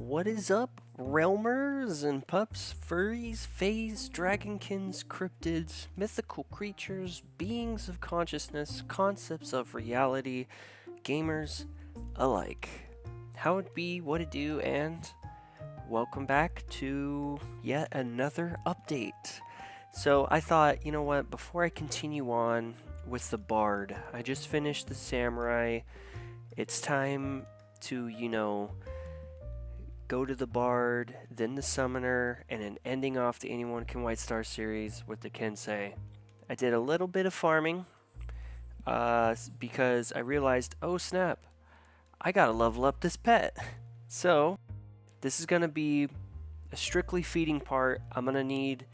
What is up, realmers and pups, furries, fays, dragonkins, cryptids, mythical creatures, beings of consciousness, concepts of reality, gamers alike? How it be, what it do, and welcome back to yet another update. So I thought, you know what, before I continue on with the bard, I just finished the samurai. It's time to, go to the bard, then the summoner, and then ending off the Anyone Can White Star series with the Kensei. I did a little bit of farming because I realized, oh snap, I gotta level up this pet. So this is gonna be a strictly feeding part. I'm gonna need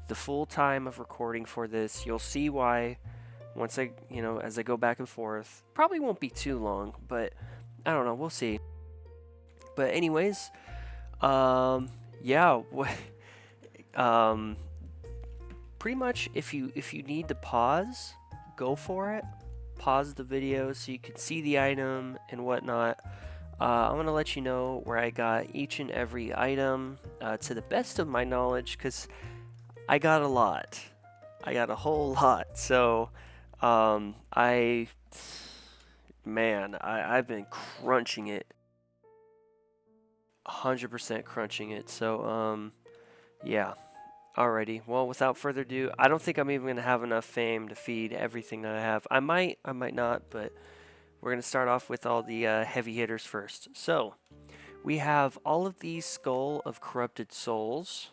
the full time of recording for this. You'll see why once as I go back and forth. Probably won't be too long, but I don't know, we'll see. But anyways, yeah, pretty much if you need to pause, go for it. Pause the video so you can see the item and whatnot. I'm gonna let you know where I got each and every item to the best of my knowledge, because I got a lot. I got a whole lot. So, I've been crunching it. 100% crunching it. So, yeah. Alrighty. Well, without further ado, I don't think I'm even going to have enough fame to feed everything that I have. I might not, but we're going to start off with all the heavy hitters first. So, we have all of these Skull of Corrupted Souls.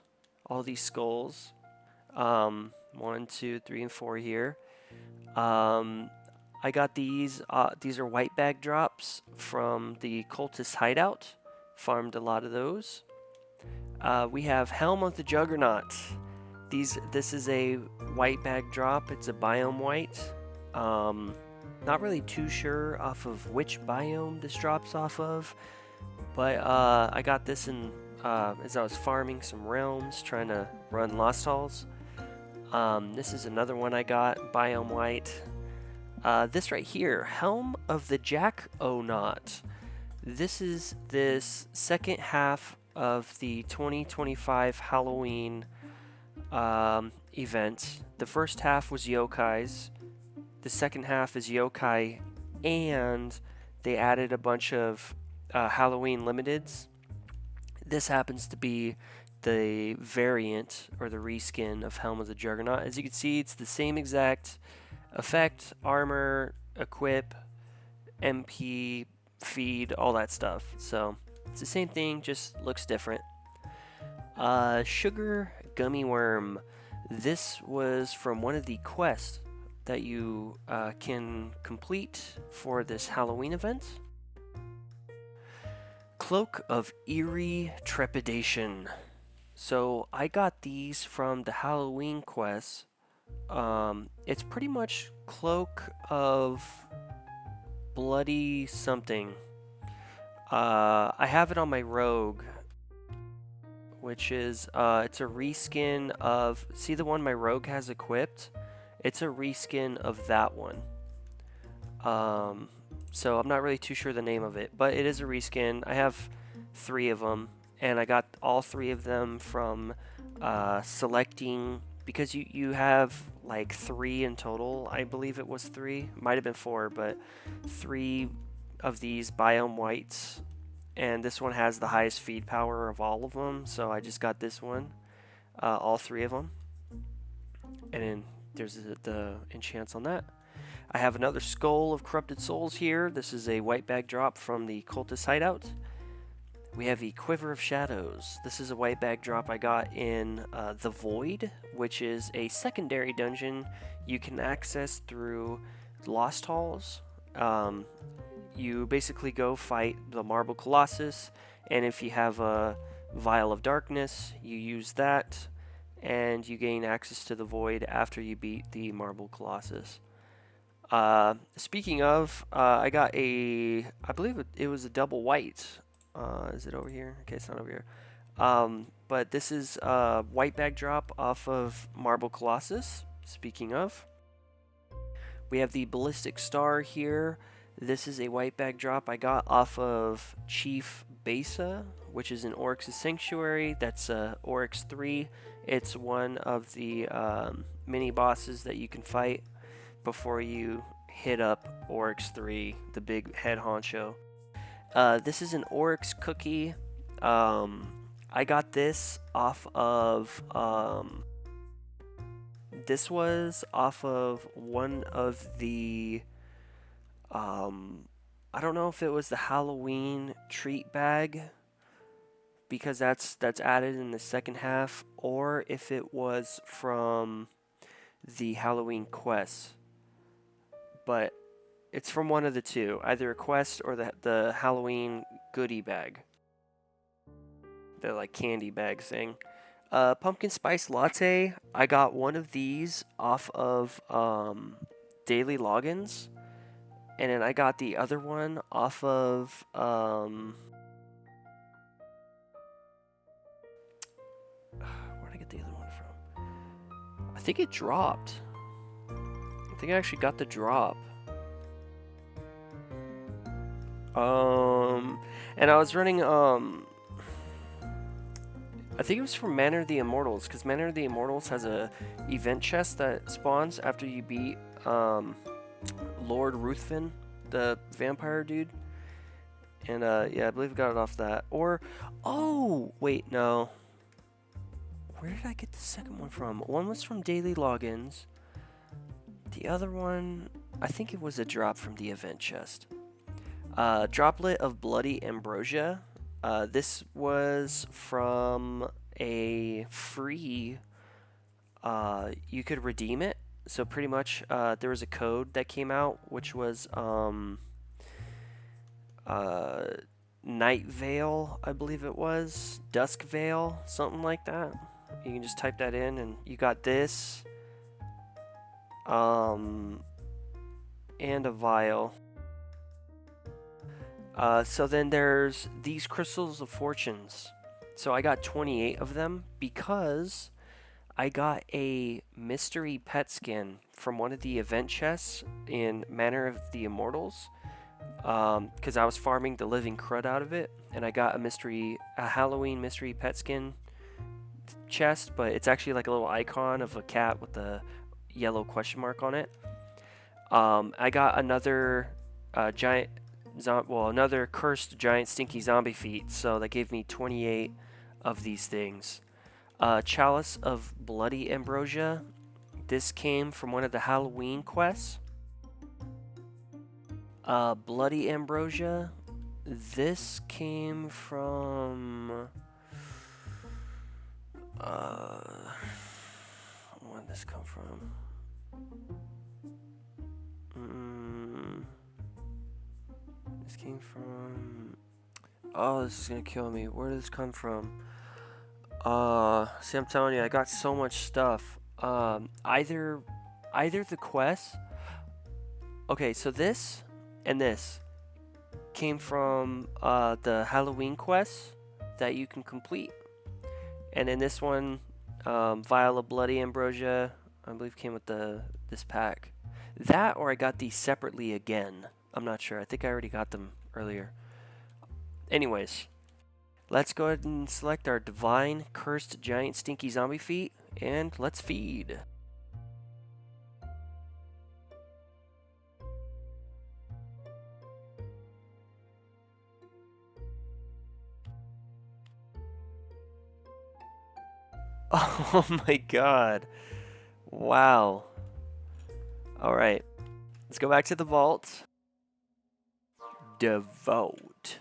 All these skulls. 1, 2, 3, and 4 here. I got these. These are white bag drops from the Cultist Hideout. Farmed a lot of those. We have Helm of the Juggernaut. This is a white bag drop. It's a biome white. Not really too sure off of which biome this drops off of, but I got this in as I was farming some realms, trying to run Lost Halls. This is another one I got, biome white. This right here, Helm of the Jack-O-Naut. This is this second half of the 2025 Halloween event. The first half was yokais. The second half is yokai, and they added a bunch of Halloween limiteds. This happens to be the variant or the reskin of Helm of the Juggernaut. As you can see, it's the same exact effect, armor, equip, MP, feed, all that stuff. So it's the same thing, just looks different. Sugar Gummy Worm. This was from one of the quests that you can complete for this Halloween event. Cloak of Eerie Trepidation. So I got these from the Halloween quest. It's pretty much Cloak of Bloody something. I have it on my rogue, which is it's a reskin of, see the one my rogue has equipped? It's a reskin of that one. So I'm not really too sure the name of it, but it is a reskin. I have 3 of them, and I got all 3 of them from selecting, because you have like 3 in total. I believe it was 3, might have been 4, but 3 of these biome whites, and this one has the highest feed power of all of them, so I just got this one, all 3 of them, and then there's the enchants on that. I have another Skull of Corrupted Souls here. This is a white bag drop from the Cultist Hideout. We have the Quiver of Shadows. This is a white bag drop I got in the Void, which is a secondary dungeon you can access through Lost Halls. You basically go fight the Marble Colossus, and if you have a Vial of Darkness, you use that, and you gain access to the Void after you beat the Marble Colossus. Speaking of, I got I believe it was a double white. Is it over here? Okay, it's not over here. But this is a white bag drop off of Marble Colossus. Speaking of, we have the Ballistic Star here. This is a white bag drop I got off of Chief Besa, which is in Oryx's Sanctuary. That's Oryx 3. It's one of the mini bosses that you can fight before you hit up Oryx 3, the big head honcho. This is an Oryx cookie. I got this off of this was off of one of the I don't know if it was the Halloween treat bag, because that's added in the second half, or if it was from the Halloween quest. But it's from one of the two, either a quest or the Halloween goodie bag. The like candy bag thing. Pumpkin spice latte. I got one of these off of daily logins, and then I got the other one off of where'd I get the other one from? I think it dropped. I think I actually got the drop. And I was running I think it was from Manor of the Immortals, because Manor of the Immortals has a event chest that spawns after you beat Lord Ruthven, the vampire dude. And yeah, I believe I got it off that. Or, oh, wait, no. Where did I get the second one from? One was from Daily Logins. The other one, I think it was a drop from the event chest. Droplet of Bloody Ambrosia. This was from a free, you could redeem it. So pretty much, there was a code that came out, which was, Night Veil, I believe it was. Dusk Veil, something like that. You can just type that in, and you got this. And a vial. So then there's these Crystals of Fortunes. So I got 28 of them because I got a mystery pet skin from one of the event chests in Manor of the Immortals. Because I was farming the living crud out of it, and I got a Halloween mystery pet skin chest, but it's actually like a little icon of a cat with a yellow question mark on it. I got another another cursed giant stinky zombie feet, so that gave me 28 of these things. Chalice of Bloody Ambrosia. This came from one of the Halloween quests. Bloody Ambrosia. This came from... where'd this come from? This came from... Oh, this is gonna kill me. Where did this come from? See, I'm telling you, I got so much stuff. Either the quest... Okay, so this and this came from the Halloween quest that you can complete. And then this one, Vial of Bloody Ambrosia, I believe came with this pack. That, or I got these separately again. I'm not sure. I think I already got them earlier. Anyways, let's go ahead and select our Divine Cursed Giant Stinky Zombie Feet, and let's feed. Oh my god. Wow. Alright. Let's go back to the vault. Devote.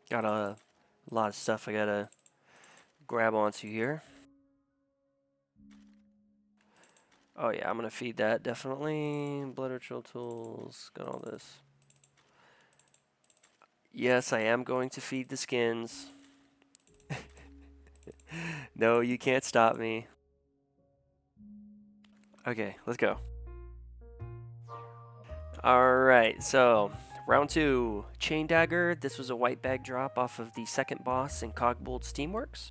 Got a lot of stuff I gotta grab onto here. Oh yeah, I'm gonna feed that, definitely. Blood ritual tools, got all this. Yes, I am going to feed the skins. No, you can't stop me. Okay, let's go. Alright, so round 2. Chain Dagger. This was a white bag drop off of the second boss in Cogbold Steamworks.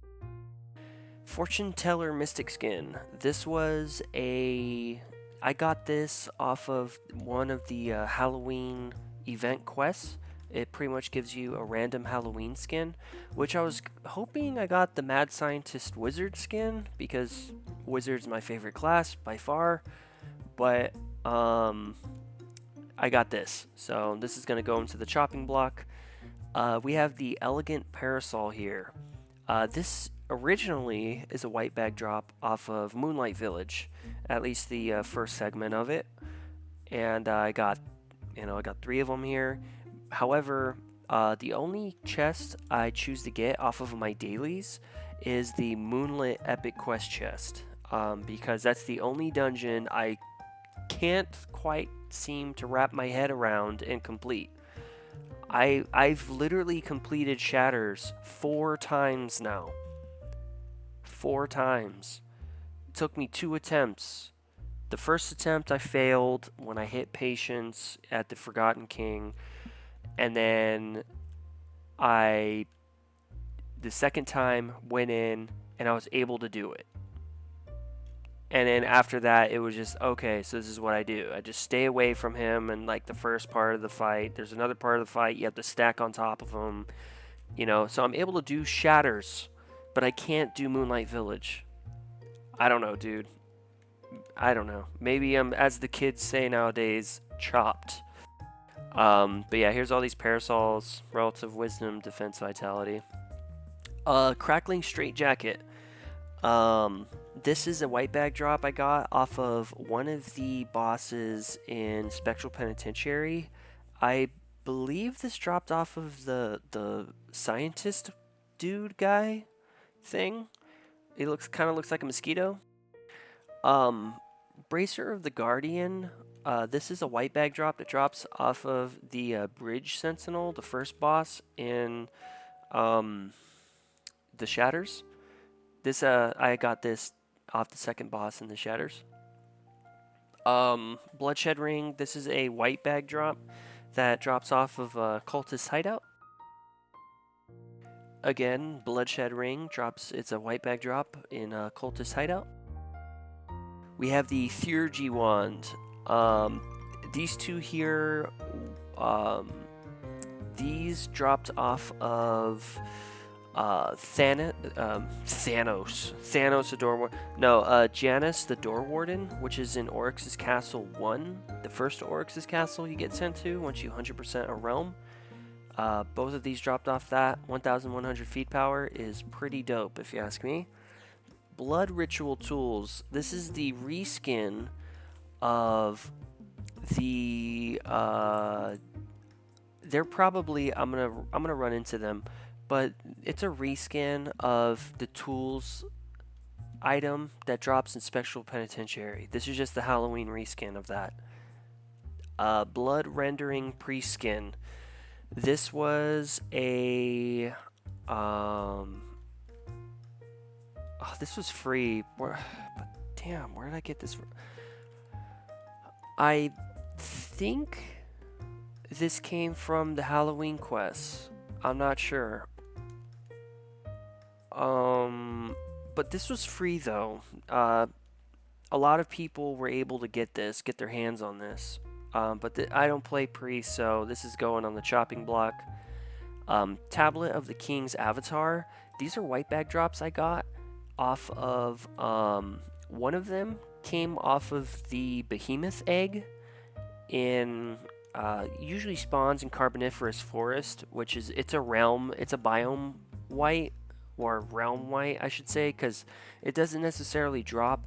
Fortune Teller Mystic Skin. This was a I got this off of one of the Halloween event quests. It pretty much gives you a random Halloween skin, which I was hoping I got the Mad Scientist Wizard skin because Wizard's my favorite class by far. But I got this, so this is going to go into the chopping block. We have the Elegant Parasol here. This originally is a white bag drop off of Moonlight Village, at least the first segment of it, and I got 3 of them here. However, the only chest I choose to get off of my dailies is the Moonlit Epic Quest chest, because that's the only dungeon I can't quite seem to wrap my head around and complete. I've literally completed Shatters 4 times now. 4 times. It took me 2 attempts. The first attempt I failed when I hit Patience at the Forgotten King, and then the second time went in and I was able to do it. And then after that, it was just, okay, so this is what I do. I just stay away from him and like the first part of the fight. There's another part of the fight, you have to stack on top of him. So I'm able to do Shatters, but I can't do Moonlight Village. I don't know, dude. I don't know. Maybe I'm, as the kids say nowadays, chopped. But yeah, here's all these parasols, relative wisdom, defense, vitality. Crackling Straitjacket. This is a white bag drop I got off of one of the bosses in Spectral Penitentiary. I believe this dropped off of the scientist dude guy thing. It kind of looks like a mosquito. Bracer of the Guardian. This is a white bag drop that drops off of the Bridge Sentinel, the first boss in the Shatters. This I got this off the second boss in the Shatters. Bloodshed Ring. This is a white bag drop that drops off of Cultist Hideout. Again, Bloodshed Ring drops. It's a white bag drop in Cultist Hideout. We have the Theurgy Wand. These two here, these dropped off of Thanos the Door Warden. No, Janus the Door Warden, which is in Oryx's Castle 1. The first Oryx's Castle you get sent to once you 100% a realm. Both of these dropped off that. 1,100 feet power is pretty dope if you ask me. Blood Ritual Tools. This is the reskin of the they're probably I'm gonna run into them, but it's a reskin of the tools item that drops in Spectral Penitentiary. This is just the Halloween reskin of that. Blood Rendering Pre-Skin. This was a this was free. But damn, where did I get this from? I think this came from the Halloween quests. I'm not sure. But this was free though. A lot of people were able to get their hands on this. But I don't play priest, so this is going on the chopping block. Tablet of the King's Avatar. These are white bag drops I got off of, one of them came off of the Behemoth egg in, usually spawns in Carboniferous Forest, which is, it's a biome white, or realm white, I should say, because it doesn't necessarily drop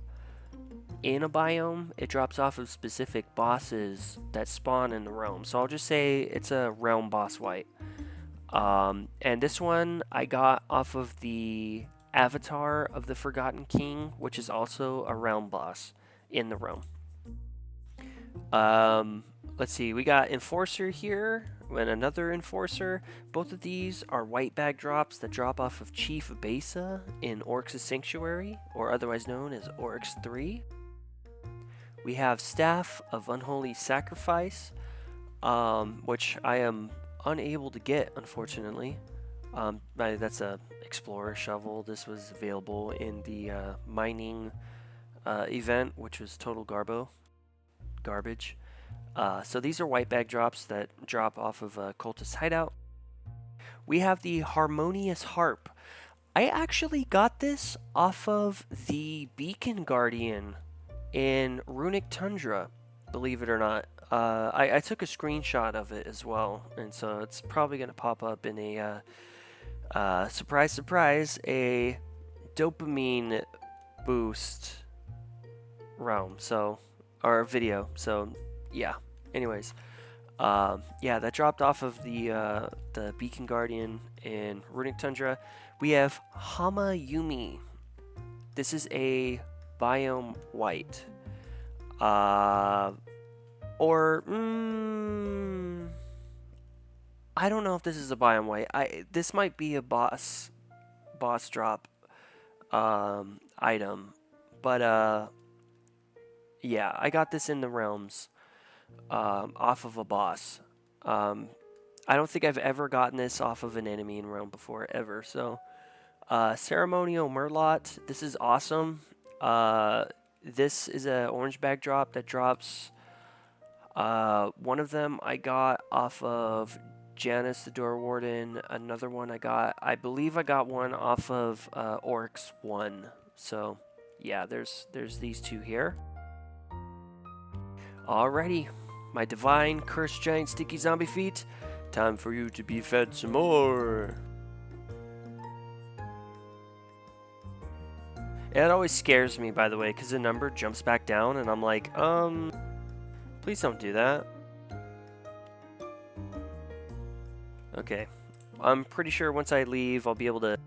in a biome. It drops off of specific bosses that spawn in the realm. So I'll just say it's a realm boss white. And this one I got off of the Avatar of the Forgotten King, which is also a realm boss in the realm. Let's see, we got Enforcer here and another Enforcer. Both of these are white bag drops that drop off of Chief Besa in Oryx's Sanctuary, or otherwise known as Oryx 3. We have Staff of Unholy Sacrifice, which I am unable to get, unfortunately. That's a Explorer Shovel. This was available in the mining event, which was total garbo. garbage. So these are white bag drops that drop off of a cultist hideout. We have the Harmonious Harp. I actually got this off of the Beacon Guardian in Runic Tundra, believe it or not. I took a screenshot of it as well, and so it's probably going to pop up in a surprise, surprise, a dopamine boost realm, so, or video. So, yeah. Anyways, yeah, that dropped off of the Beacon Guardian in Runic Tundra. We have Hama Yumi. This is a biome white. I don't know if this is a biome white. This might be a boss drop item, but yeah, I got this in the realms off of a boss. I don't think I've ever gotten this off of an enemy in realm before, ever. So, Ceremonial Murloc, this is awesome. This is an orange bag drop that drops. One of them I got off of Janus the Door Warden. Another one I believe I got one off of Oryx 1. So, yeah, there's these two here. Alrighty, my divine cursed giant sticky zombie feet. Time for you to be fed some more. It always scares me, by the way, because the number jumps back down, and I'm like, please don't do that. Okay, I'm pretty sure once I leave, I'll be able to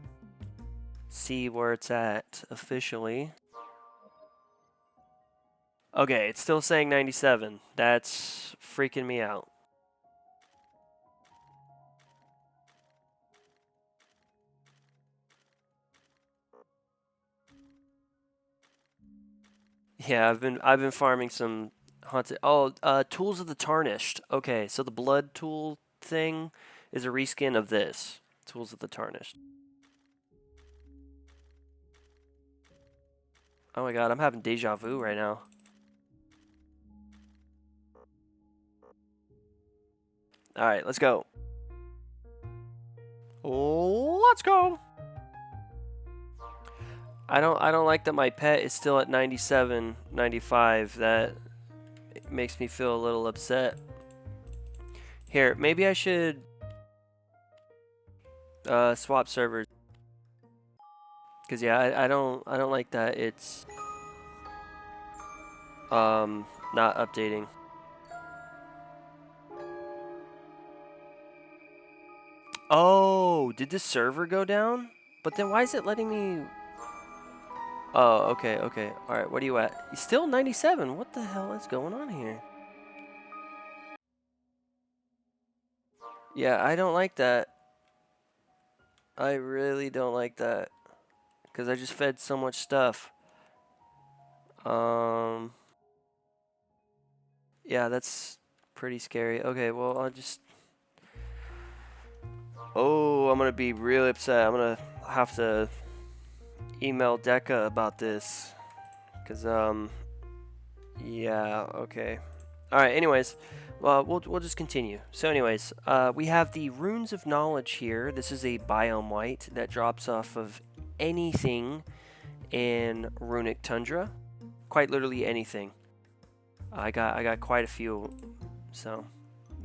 see where it's at officially. Okay, it's still saying 97. That's freaking me out. Yeah, I've been farming some haunted. Oh, Tools of the Tarnished. Okay, so the blood tool thing is a reskin of this. Tools of the Tarnished. Oh my god, I'm having deja vu right now. Alright, let's go. Let's go! I don't like that my pet is still at 97, 95. That makes me feel a little upset. Here, maybe I should swap servers. Cause yeah, I don't like that it's not updating. Oh, did the server go down? But then why is it letting me? Oh, okay, okay. All right, what are you at? Still 97. What the hell is going on here? Yeah, I don't like that. I really don't like that. Because I just fed so much stuff. Yeah, that's pretty scary. Okay, well, I'll just... Oh, I'm going to be really upset. I'm going to have to email Deca about this. Because, yeah, okay. Alright, anyways, well, we'll just continue. So anyways, we have the Runes of Knowledge here. This is a biome white that drops off of anything in Runic Tundra. Quite literally anything. I got quite a few, so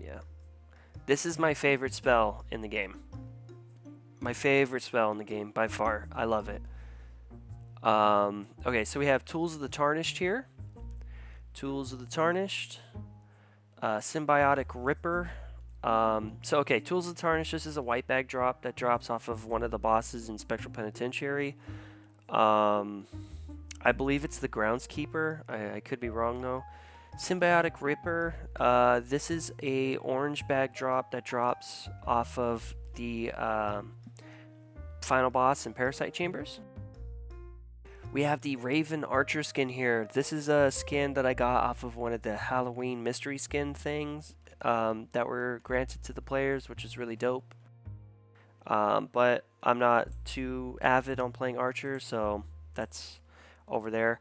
yeah. This is my favorite spell in the game. My favorite spell in the game by far. I love it. Okay, so we have Tools of the Tarnished here. Tools of the Tarnished. Symbiotic Ripper. Okay, Tools of the Tarnished. This is a white bag drop that drops off of one of the bosses in Spectral Penitentiary. I believe it's the Groundskeeper. I could be wrong though. Symbiotic Ripper. This is a orange bag drop that drops off of the final boss in Parasite Chambers. We have the Raven Archer skin here. This is a skin that I got off of one of the Halloween mystery skin things that were granted to the players, which is really dope. But I'm not too avid on playing Archer, so that's over there.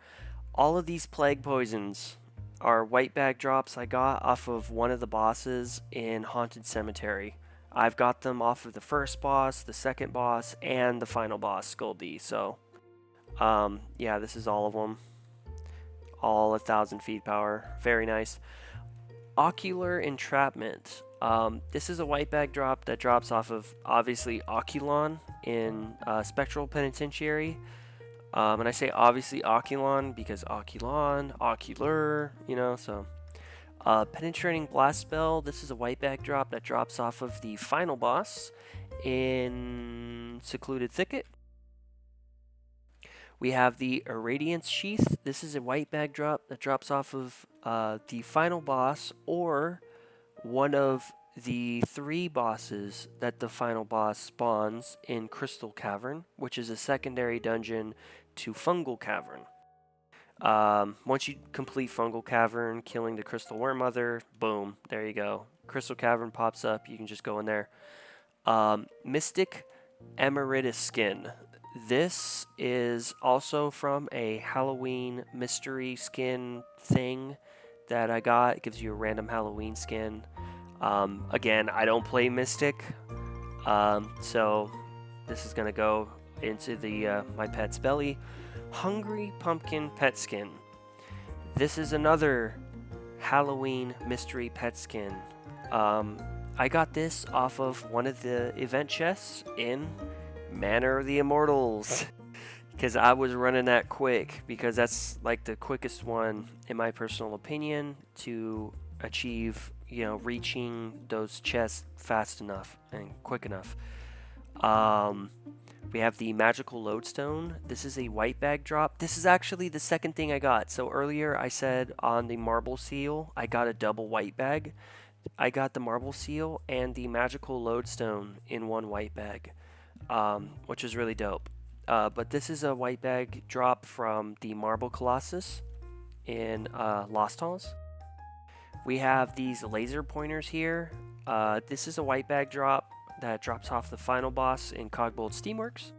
All of these plague poisons are white bag drops I got off of one of the bosses in Haunted Cemetery. I've got them off of the first boss, the second boss, and the final boss, Skull D. So, yeah, this is all of them. All 1,000 feet power. Very nice. Ocular Entrapment. This is a white bag drop that drops off of, obviously, Oculon in Spectral Penitentiary. And I say obviously Oculon because Oculon, Ocular, you know, so. Penetrating Blast Spell. This is a white bag drop that drops off of the final boss in Secluded Thicket. We have the Irradiance Sheath. This is a white bag drop that drops off of the final boss or one of the 3 bosses that the final boss spawns in Crystal Cavern, which is a secondary dungeon to Fungal Cavern. Once you complete Fungal Cavern, killing the Crystal Worm Mother, boom, there you go. Crystal Cavern pops up, you can just go in there. Mystic Emeritus Skin. This is also from a Halloween mystery skin thing that I got. It gives you a random Halloween skin. Again, I don't play Mystic, so this is gonna go into the my pet's belly. Hungry Pumpkin Pet Skin. This is another Halloween mystery pet skin. I got this off of one of the event chests in Manor of the Immortals because I was running that quick because that's like the quickest one in my personal opinion to achieve, you know, reaching those chests fast enough and quick enough. We have the Magical Lodestone. This is a white bag drop. This is actually the second thing I got. So earlier I said on the Marble Seal, I got a double white bag. I got the Marble Seal and the Magical Lodestone in one white bag, which is really dope. But this is a white bag drop from the Marble Colossus in Lost Halls. We have these laser pointers here. This is a white bag drop that drops off the final boss in Cogbolt Steamworks.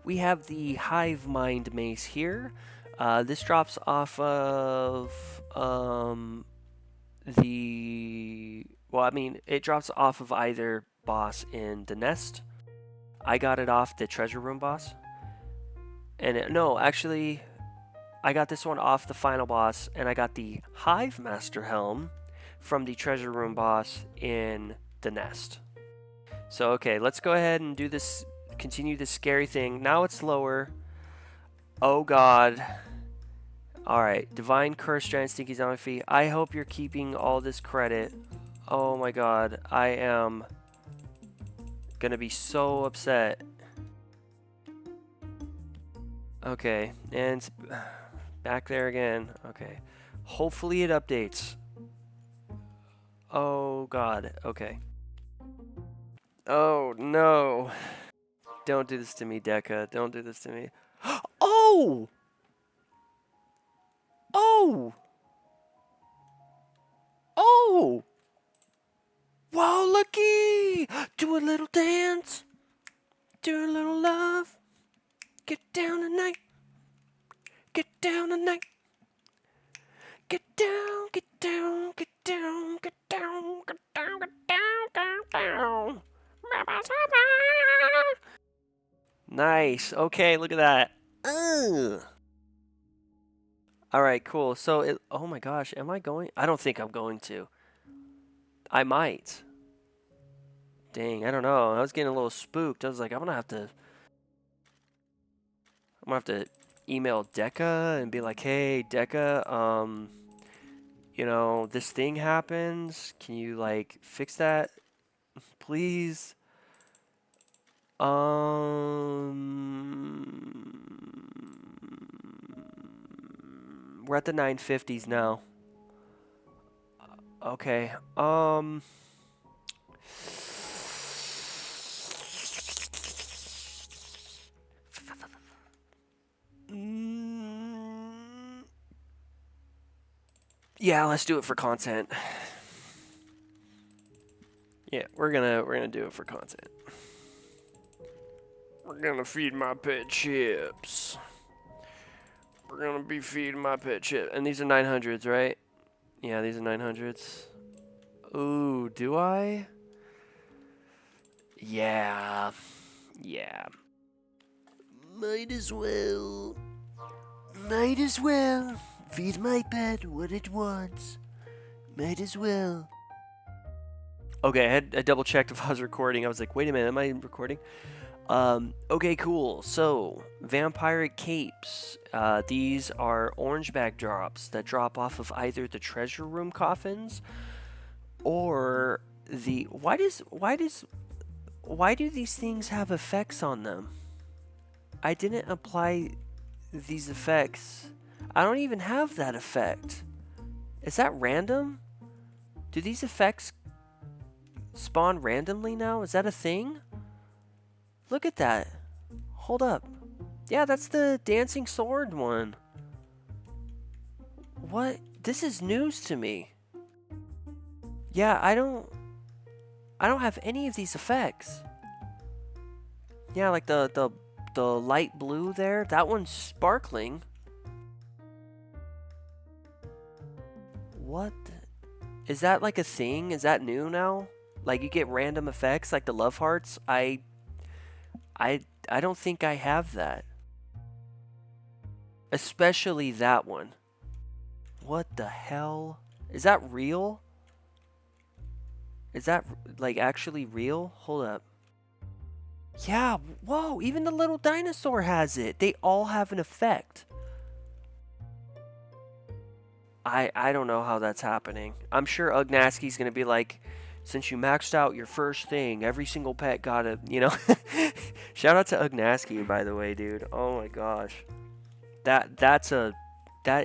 We have the Hive Mind Mace here. This drops off of it drops off of either boss in the Nest. I got it off the Treasure Room boss. Actually, I got this one off the final boss, and I got the Hive Master Helm from the Treasure Room boss in the Nest. So, okay, let's go ahead and do this, continue this scary thing. Now it's lower. Oh, God. Alright, Divine Curse, Giant Stinky Zombie Feet. I hope you're keeping all this credit. Oh, my God. I am gonna be so upset. Okay, and it's back there again. Okay. Hopefully it updates. Oh, God. Okay. Oh, no. Don't do this to me, Deca. Don't do this to me. Oh! Oh! Oh! Wow, looky! Do a little dance. Do a little love. Get down tonight. Get down tonight. Get down, get down, get down, get down, get down, get down, get down. Nice. Okay, look at that. Ugh. All right, cool. So, oh my gosh, am I going? I don't think I'm going to. I might. Dang, I don't know. I was getting a little spooked. I was like, I'm gonna have to email Deca and be like, hey, Deca, you know, this thing happens. Can you like fix that, please? We're at the 950s now. Okay. Yeah, let's do it for content. Yeah, we're gonna do it for content. We're gonna feed my pet chips. We're gonna be feeding my pet chip. And these are 900s, right? Yeah, these are 900s. Ooh, do I? Yeah. Yeah. Might as well. Might as well. Feed my pet what it wants. Might as well. Okay, I double checked if I was recording. I was like, wait a minute, am I recording? Okay, cool. So, vampire capes. These are orange bag drops that drop off of either the treasure room coffins or the. Why do these things have effects on them? I didn't apply these effects. I don't even have that effect. Is that random? Do these effects spawn randomly now? Is that a thing? Look at that. Hold up. Yeah, that's the dancing sword one. What? This is news to me. Yeah, I don't have any of these effects. Yeah, like the light blue there, that one's sparkling. What? Is that like a thing? Is that new now? Like you get random effects like the love hearts? I don't think I have that. Especially that one. What the hell? Is that real? Is that like actually real? Hold up. Yeah, whoa, even the little dinosaur has it. They all have an effect. I don't know how that's happening. I'm sure Ugnaski's going to be like, since you maxed out your first thing, every single pet got a, you know. Shout out to Ugnaski, by the way, dude. Oh my gosh. That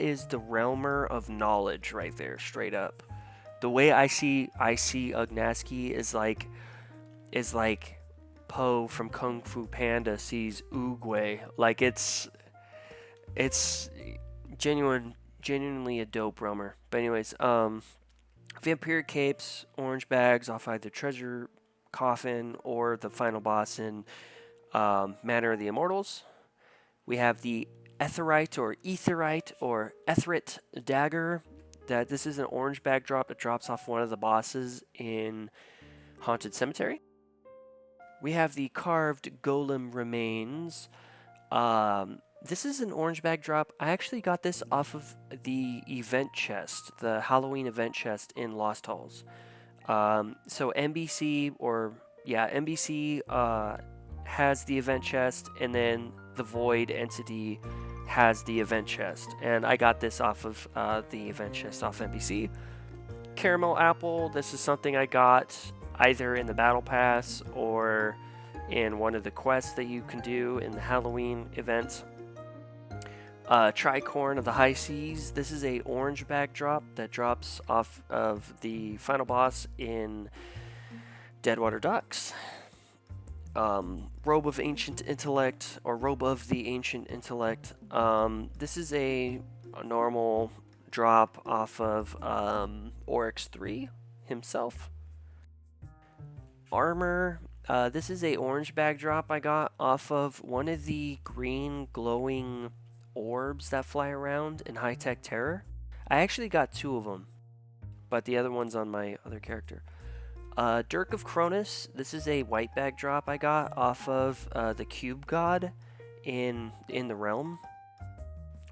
is the realmer of knowledge right there, straight up. The way I see Ugnaski is like Po from Kung Fu Panda sees Oogway. Like it's genuinely a dope realmer. But anyways, vampire capes, orange bags off either treasure coffin or the final boss in Manor of the Immortals. We have the Etherite or Ethrit dagger. This is an orange bag drop that drops off one of the bosses in Haunted Cemetery. We have the carved golem remains. This is an orange bag drop. I actually got this off of the event chest, the Halloween event chest in Lost Halls. So NBC has the event chest, and then the Void entity has the event chest. And I got this off of the event chest off NBC. Caramel apple. This is something I got either in the battle pass or in one of the quests that you can do in the Halloween events. Tricorn of the High Seas. This is a orange backdrop that drops off of the final boss in Deadwater Docks. Robe of Ancient Intellect, or Robe of the Ancient Intellect. This is a normal drop off of Oryx 3 himself. Armor. This is a orange bag drop I got off of one of the green glowing orbs that fly around in High Tech Terror. I actually got 2 of them, but the other one's on my other character. Dirk of Cronus. This is a white bag drop I got off of the Cube God in the Realm.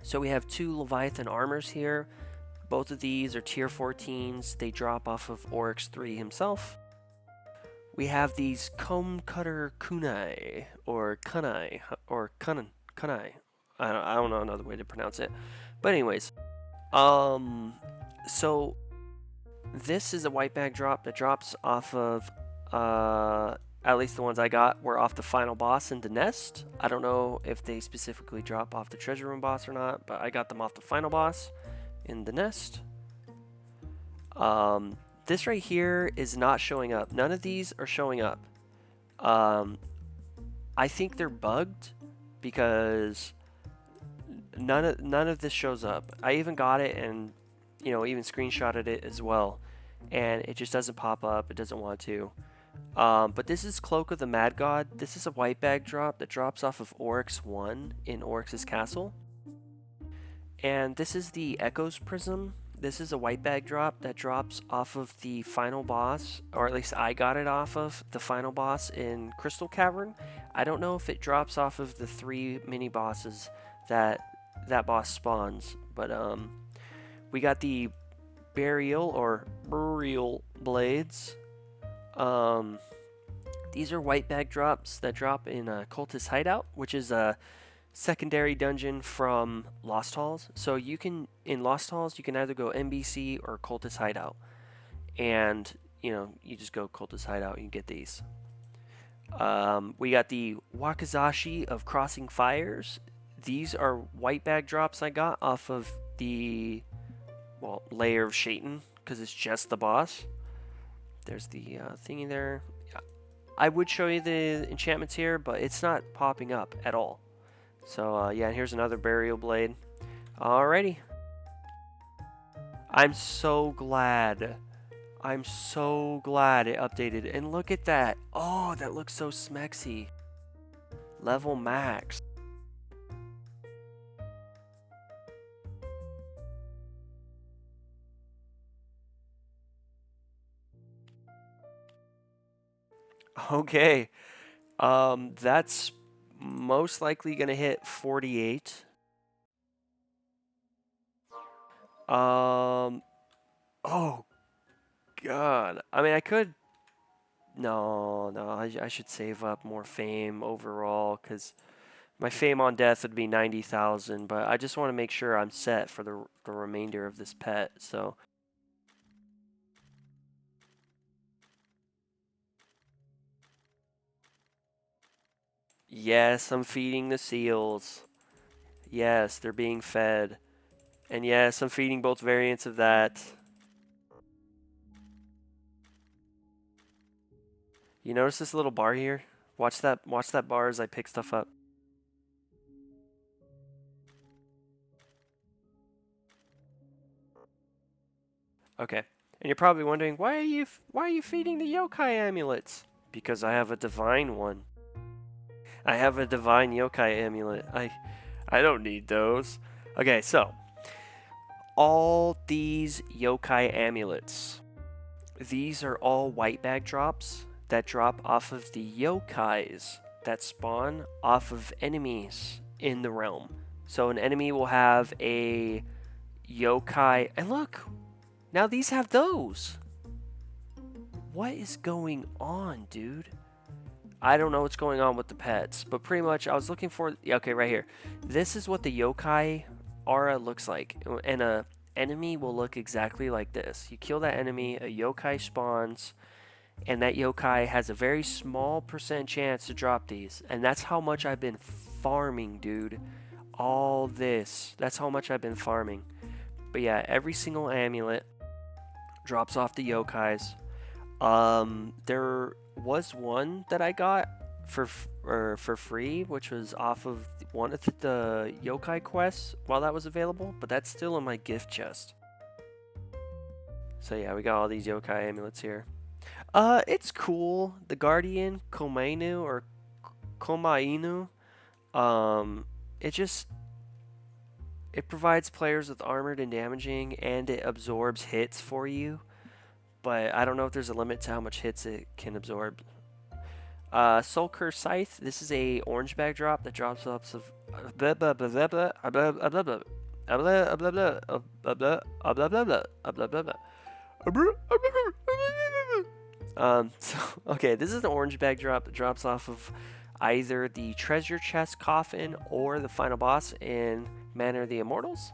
So we have 2 Leviathan armors here. Both of these are tier 14s. They drop off of Oryx 3 himself. We have these Comb Cutter Kunai, or Kunai, or Kunai. I don't know another way to pronounce it. But anyways, so this is a white bag drop that drops off of, at least the ones I got were off the final boss in the nest. I don't know if they specifically drop off the treasure room boss or not, but I got them off the final boss in the nest. This right here is not showing up. None of these are showing up. I think they're bugged because none of this shows up. I even got it and even screenshotted it as well, and it just doesn't pop up. It doesn't want to. But this is Cloak of the Mad God. This is a white bag drop that drops off of Oryx 1 in Oryx's castle. And this is the Echoes Prism. This is a white bag drop that drops off of the final boss, or at least I got it off of the final boss in Crystal Cavern. I don't know if it drops off of the 3 mini bosses that that boss spawns, but we got the burial blades. These are white bag drops that drop in a cultist hideout, which is a secondary dungeon from Lost Halls. So you can, in Lost Halls, you can either go NBC or cultist hideout, and you just go cultist hideout and you get these. We got the Wakizashi of Crossing Fires. These are white bag drops I got off of the layer of Shaitan, because it's just the boss. There's the thingy there. I would show you the enchantments here, but it's not popping up at all. So yeah, here's another burial blade. Alrighty. I'm so glad. I'm so glad it updated. And look at that. Oh, that looks so smexy. Level max. Okay. That's most likely gonna hit 48. Oh God. I mean, I could. No, I should save up more fame overall, because my fame on death would be 90,000. But I just want to make sure I'm set for the remainder of this pet. So yes, I'm feeding the seals. Yes, they're being fed. And yes, I'm feeding both variants of that. You notice this little bar here? Watch that bar as I pick stuff up. Okay. And you're probably wondering, why are you feeding the yokai amulets? Because I have a divine one. I have a divine yokai amulet. I don't need those. Okay, so all these yokai amulets. These are all white bag drops that drop off of the yokais that spawn off of enemies in the realm. So an enemy will have a yokai, and look, now these have those. What is going on, dude? I don't know what's going on with the pets, but pretty much I was looking for. Okay, right here. This is what the yokai aura looks like, and a enemy will look exactly like this. You kill that enemy, a yokai spawns, and that yokai has a very small percent chance to drop these, and that's how much I've been farming, dude. All this. That's how much I've been farming. But yeah, every single amulet drops off the yokais. There was one that I got for free, which was off of one of the yokai quests while that was available, but that's still in my gift chest. So yeah, we got all these yokai amulets here. It's cool. The Guardian Komainu or Komainu. It just it provides players with armored and damaging, and it absorbs hits for you. But I don't know if there's a limit to how much hits it can absorb. Soul Curse Scythe. This is a orange bag drop that drops off of so okay, this is an orange bag drop that drops off of either the treasure chest coffin or the final boss in Manor of the Immortals.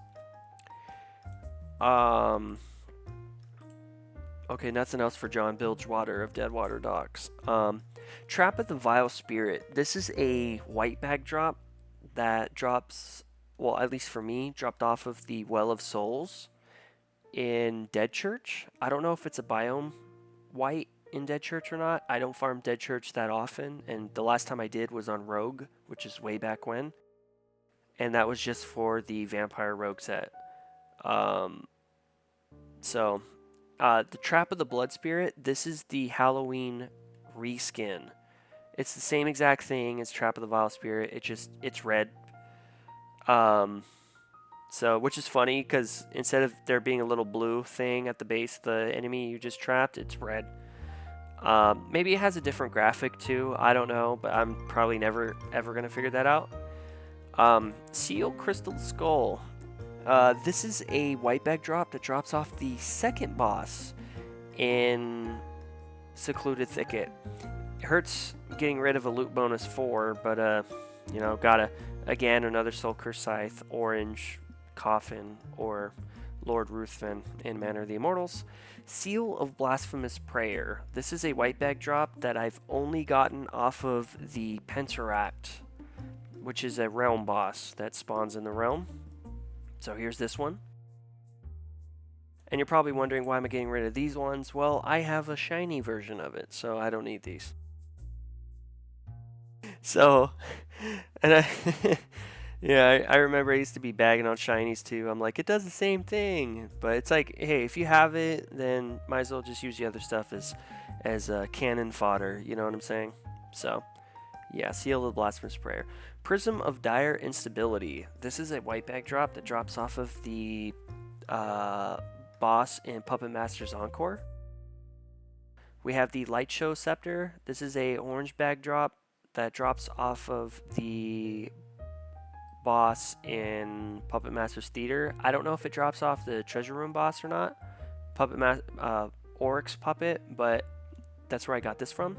Okay, nothing else for John Bilgewater of Deadwater Docks. Trap of the Vile Spirit. This is a white bag drop that drops, well, at least for me, dropped off of the Well of Souls in Dead Church. I don't know if it's a biome white in Dead Church or not. I don't farm Dead Church that often, and the last time I did was on Rogue, which is way back when. And that was just for the Vampire Rogue set. So the Trap of the Blood Spirit, this is the Halloween reskin. It's the same exact thing as Trap of the Vile Spirit. It's red. So, which is funny because instead of there being a little blue thing at the base of the enemy you just trapped, it's red. Maybe it has a different graphic too. I don't know, but I'm probably never ever gonna figure that out. Seal Crystal Skull. This is a white bag drop that drops off the second boss in Secluded Thicket. It hurts getting rid of a loot bonus 4, but you know, gotta again another Soul Curse Scythe, Orange Coffin, or Lord Ruthven in Manor of the Immortals. Seal of Blasphemous Prayer. This is a white bag drop that I've only gotten off of the Penteract, which is a realm boss that spawns in the realm. So here's this one. And you're probably wondering why am I getting rid of these ones? Well, I have a shiny version of it, so I don't need these. So, and yeah, I remember I used to be bagging on shinies too. I'm like, it does the same thing, but it's like, hey, if you have it, then might as well just use the other stuff as cannon fodder. You know what I'm saying? So, yeah, Seal of the Blasphemous Prayer. Prism of Dire Instability. This is a white bag drop that drops off of the boss in Puppet Master's Encore. We have the Light Show Scepter. This is a orange bag drop that drops off of the boss in Puppet Master's Theater. I don't know if it drops off the Treasure Room boss or not. Oryx Puppet, but that's where I got this from.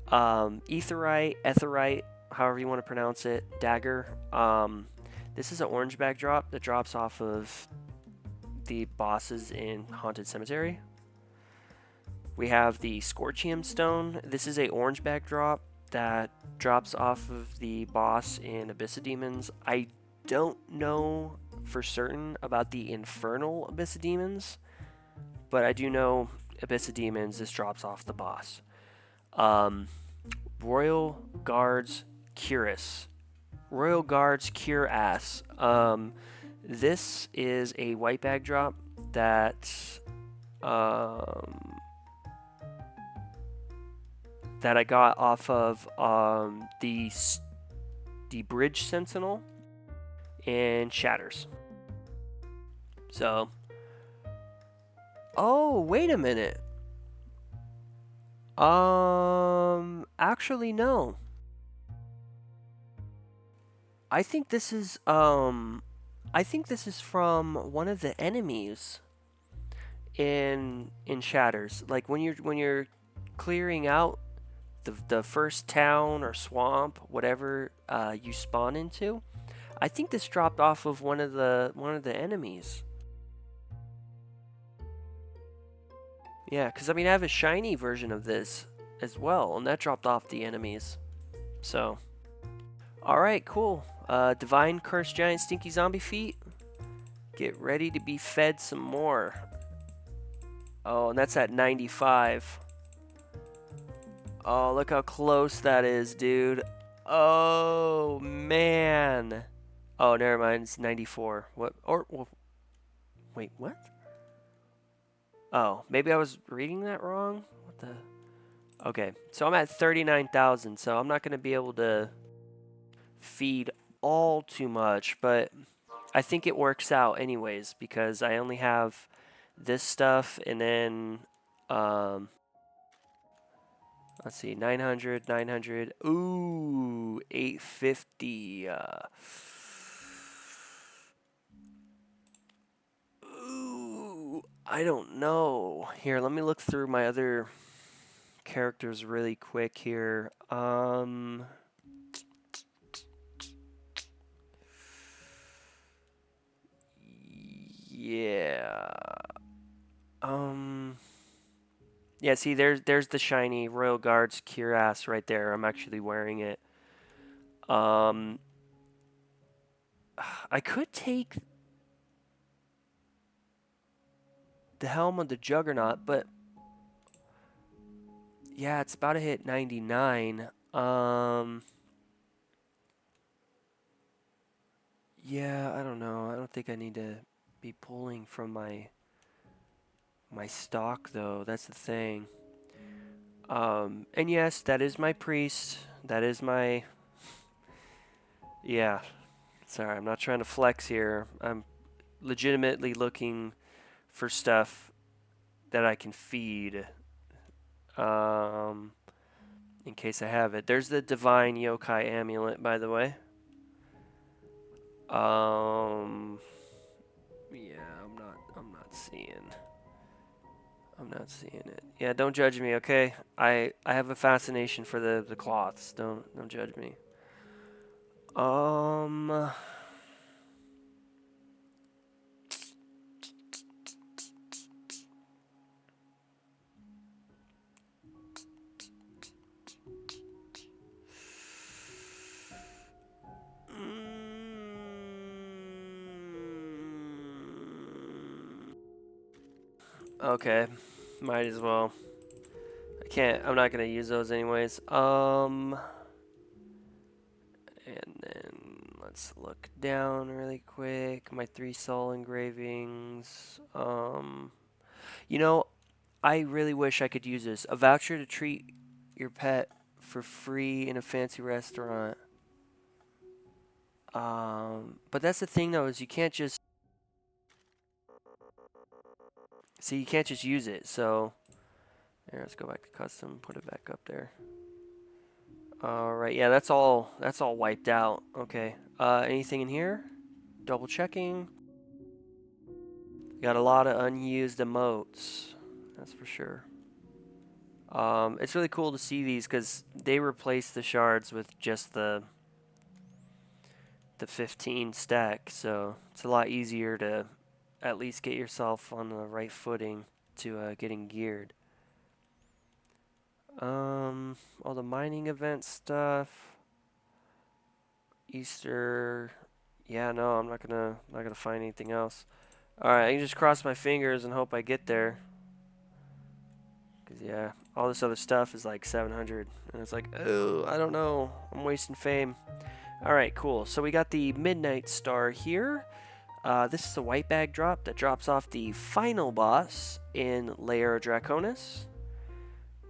Etherite, however you want to pronounce it, Dagger. This is an orange bag drop that drops off of the bosses in Haunted Cemetery. We have the Scorchium Stone. This is a orange bag drop that drops off of the boss in Abyss of Demons. I don't know for certain about the Infernal Abyss of Demons, but I do know Abyss of Demons, this drops off the boss. Royal Guards Cuirass. Royal Guards Cuirass. This is a white bag drop that that I got off of the Bridge Sentinel and Shatters. So, oh, wait a minute. Actually no. I think this is from one of the enemies in Shatters. Like when you're clearing out the first town or swamp, whatever you spawn into. I think this dropped off of one of the enemies. Yeah, because I mean I have a shiny version of this as well, and that dropped off the enemies. So, all right, cool. Divine Curse Giant Stinky Zombie Feet. Get ready to be fed some more. Oh, and that's at 95. Oh, look how close that is, dude. Oh, man. Oh, never mind. It's 94. What? Wait, what? Oh, maybe I was reading that wrong? What the? Okay, so I'm at 39,000, so I'm not going to be able to feed all too much, but I think it works out anyways because I only have this stuff and then let's see, 900, 900. Ooh, 850. Ooh, I don't know. Here, let me look through my other characters really quick here. Yeah. Yeah, see, there's the shiny Royal Guards cuirass right there. I'm actually wearing it. I could take the Helm of the Juggernaut, but yeah, it's about to hit 99. Yeah, I don't know. I don't think I need to be pulling from my stock though. That's the thing. And yes, that is my priest. That is my, yeah. Sorry, I'm not trying to flex here. I'm legitimately looking for stuff that I can feed. In case I have it. There's the Divine Yokai Amulet, by the way. Yeah, I'm not seeing it. Yeah, don't judge me, okay? I have a fascination for the cloths. Don't judge me. Okay, might as well. I'm not gonna use those anyways. And then let's look down really quick. My 3 soul engravings. You know, I really wish I could use this. A voucher to treat your pet for free in a fancy restaurant. But that's the thing though, is you can't just use it. So here, let's go back to custom, put it back up there. Alright, yeah, that's all wiped out. Okay. Anything in here? Double checking. Got a lot of unused emotes. That's for sure. It's really cool to see these because they replace the shards with just the 15 stack, so it's a lot easier to at least get yourself on the right footing to getting geared. All the mining event stuff. Easter. Yeah, no, I'm not gonna find anything else. All right, I can just cross my fingers and hope I get there. Cause yeah, all this other stuff is like 700, and it's like, oh, I don't know, I'm wasting fame. All right, cool. So we got the Midnight Star here. This is a white bag drop that drops off the final boss in Lair Draconis.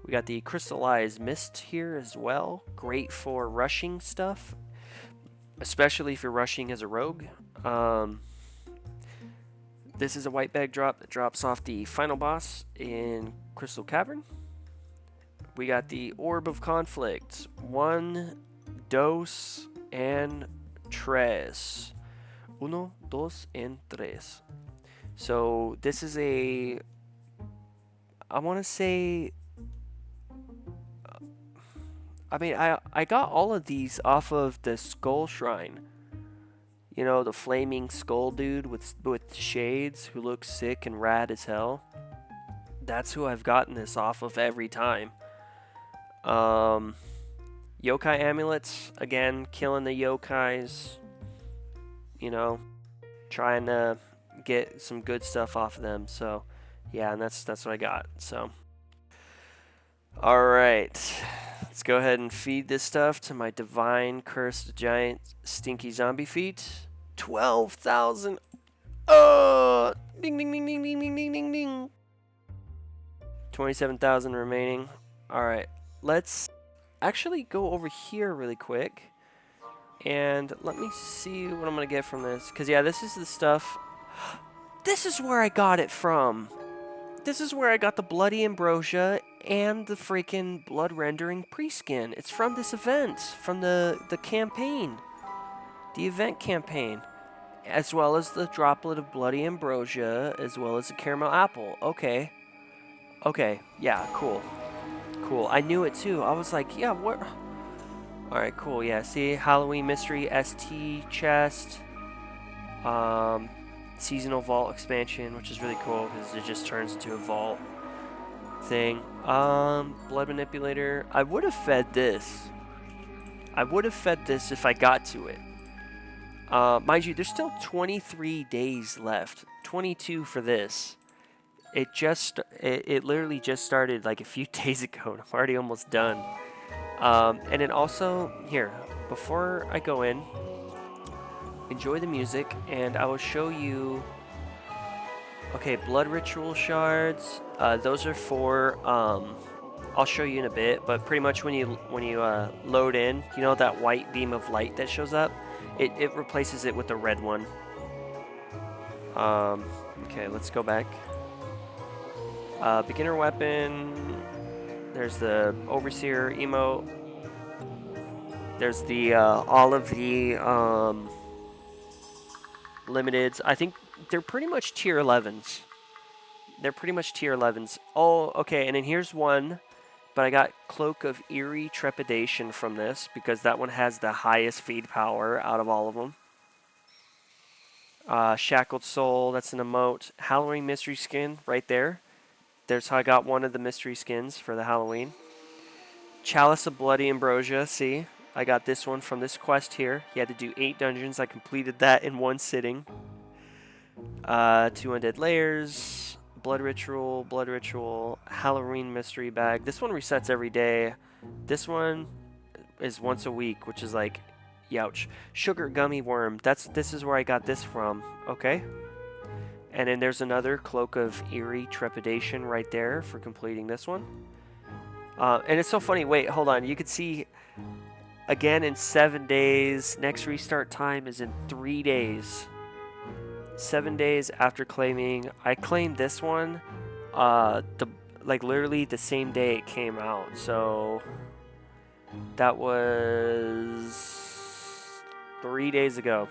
We got the Crystallized Mist here as well. Great for rushing stuff, especially if you're rushing as a rogue. This is a white bag drop that drops off the final boss in Crystal Cavern. We got the Orb of Conflict. 1, 2, and 3. 1, 2, and 3. So this is I want to say, I mean, I got all of these off of the Skull Shrine. You know, the flaming skull dude with shades who looks sick and rad as hell. That's who I've gotten this off of every time. Yokai amulets, again, killing the yokais. You know, trying to get some good stuff off of them. So, yeah, and that's what I got. So, all right, let's go ahead and feed this stuff to my divine cursed giant stinky zombie feet. 12,000. Oh, ding ding ding ding ding ding ding ding ding. 27,000 remaining. All right, let's actually go over here really quick. And let me see what I'm going to get from this. Because, yeah, this is the stuff. This is where I got it from. This is where I got the Bloody Ambrosia and the freaking Blood Rendering pre-skin. It's from this event. From the campaign. The event campaign. As well as the Droplet of Bloody Ambrosia. As well as the Caramel Apple. Okay. Okay. Yeah, cool. Cool. I knew it, too. I was like, yeah, what... Alright, cool, yeah, see, Halloween Mystery, ST chest, Seasonal Vault expansion, which is really cool, because it just turns into a vault thing, Blood Manipulator. I would have fed this if I got to it. Mind you, there's still 23 days left, 22 for this. It literally just started like a few days ago, and I'm already almost done. And then also, here, before I go in, enjoy the music, and I will show you, okay, Blood Ritual Shards, those are for, I'll show you in a bit, but pretty much when you load in, you know that white beam of light that shows up? It replaces it with the red one. Okay, let's go back. Beginner weapon. There's the Overseer emote. There's the all of the limiteds. I think they're pretty much tier 11s. They're pretty much tier 11s. Oh, okay, and then here's one, but I got Cloak of Eerie Trepidation from this because that one has the highest feed power out of all of them. Shackled Soul, that's an emote. Halloween mystery skin right there. There's how I got one of the mystery skins for the Halloween. Chalice of Bloody Ambrosia, see? I got this one from this quest here. He had to do 8 dungeons. I completed that in one sitting. 2 Undead Layers, Blood Ritual, Halloween Mystery Bag. This one resets every day. This one is once a week, which is like, youch. Sugar Gummy Worm. This is where I got this from. Okay. And then there's another Cloak of Eerie Trepidation right there for completing this one. And it's so funny. Wait, hold on. You can see again in 7 days. Next restart time is in 3 days. 7 days after claiming. I claimed this one like literally the same day it came out. So that was 3 days ago.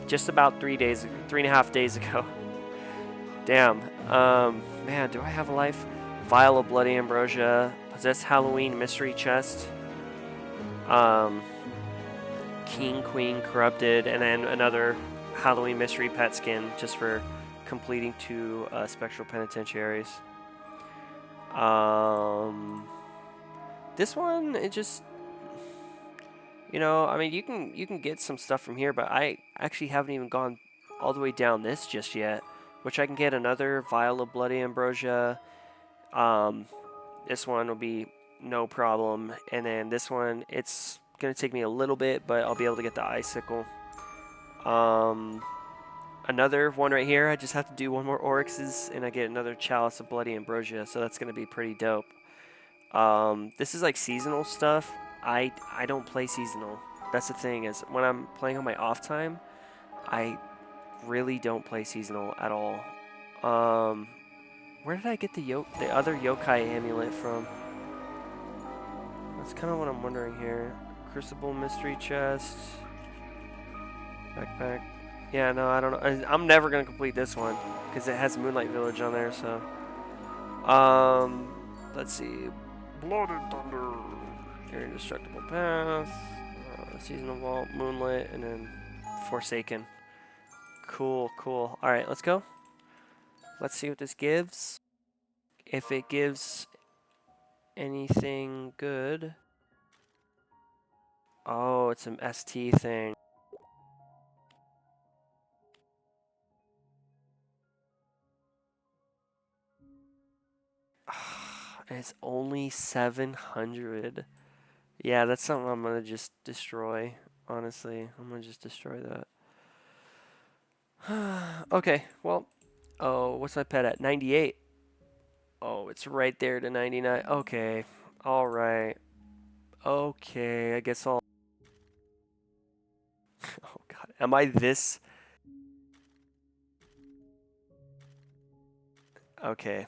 Just about 3 days, 3.5 days ago. Damn. Man, do I have a life? Vial of Bloody Ambrosia. Possess Halloween Mystery Chest. King, Queen, Corrupted, and then another Halloween Mystery Pet Skin just for completing 2 Spectral Penitentiaries. This one, it just, you know, I mean, you can get some stuff from here, but I actually haven't even gone all the way down this just yet, which I can get another Vial of Bloody Ambrosia. This one will be no problem, and then this one, it's gonna take me a little bit, but I'll be able to get the Icicle. Another one right here. I just have to do 1 more Oryxes, and I get another Chalice of Bloody Ambrosia, so that's gonna be pretty dope. This is like seasonal stuff. I don't play seasonal. That's the thing, is when I'm playing on my off time, I really don't play seasonal at all. Where did I get the other yokai amulet from? That's kind of what I'm wondering here. Crucible Mystery Chest. Backpack. Yeah, no, I don't know. I'm never going to complete this one because it has Moonlight Village on there, so. Let's see. Blood and Thunder. Your Indestructible Path. Seasonal Vault, Moonlit, and then Forsaken. Cool, cool. Alright, let's go. Let's see what this gives. If it gives anything good. Oh, it's an ST thing. And it's only 700. Yeah, that's something I'm gonna just destroy. Honestly, I'm gonna just destroy that. Okay, well, oh, what's my pet at? 98. Oh, it's right there to 99. Okay, all right. Okay, I guess I'll. Oh God, am I this? Okay,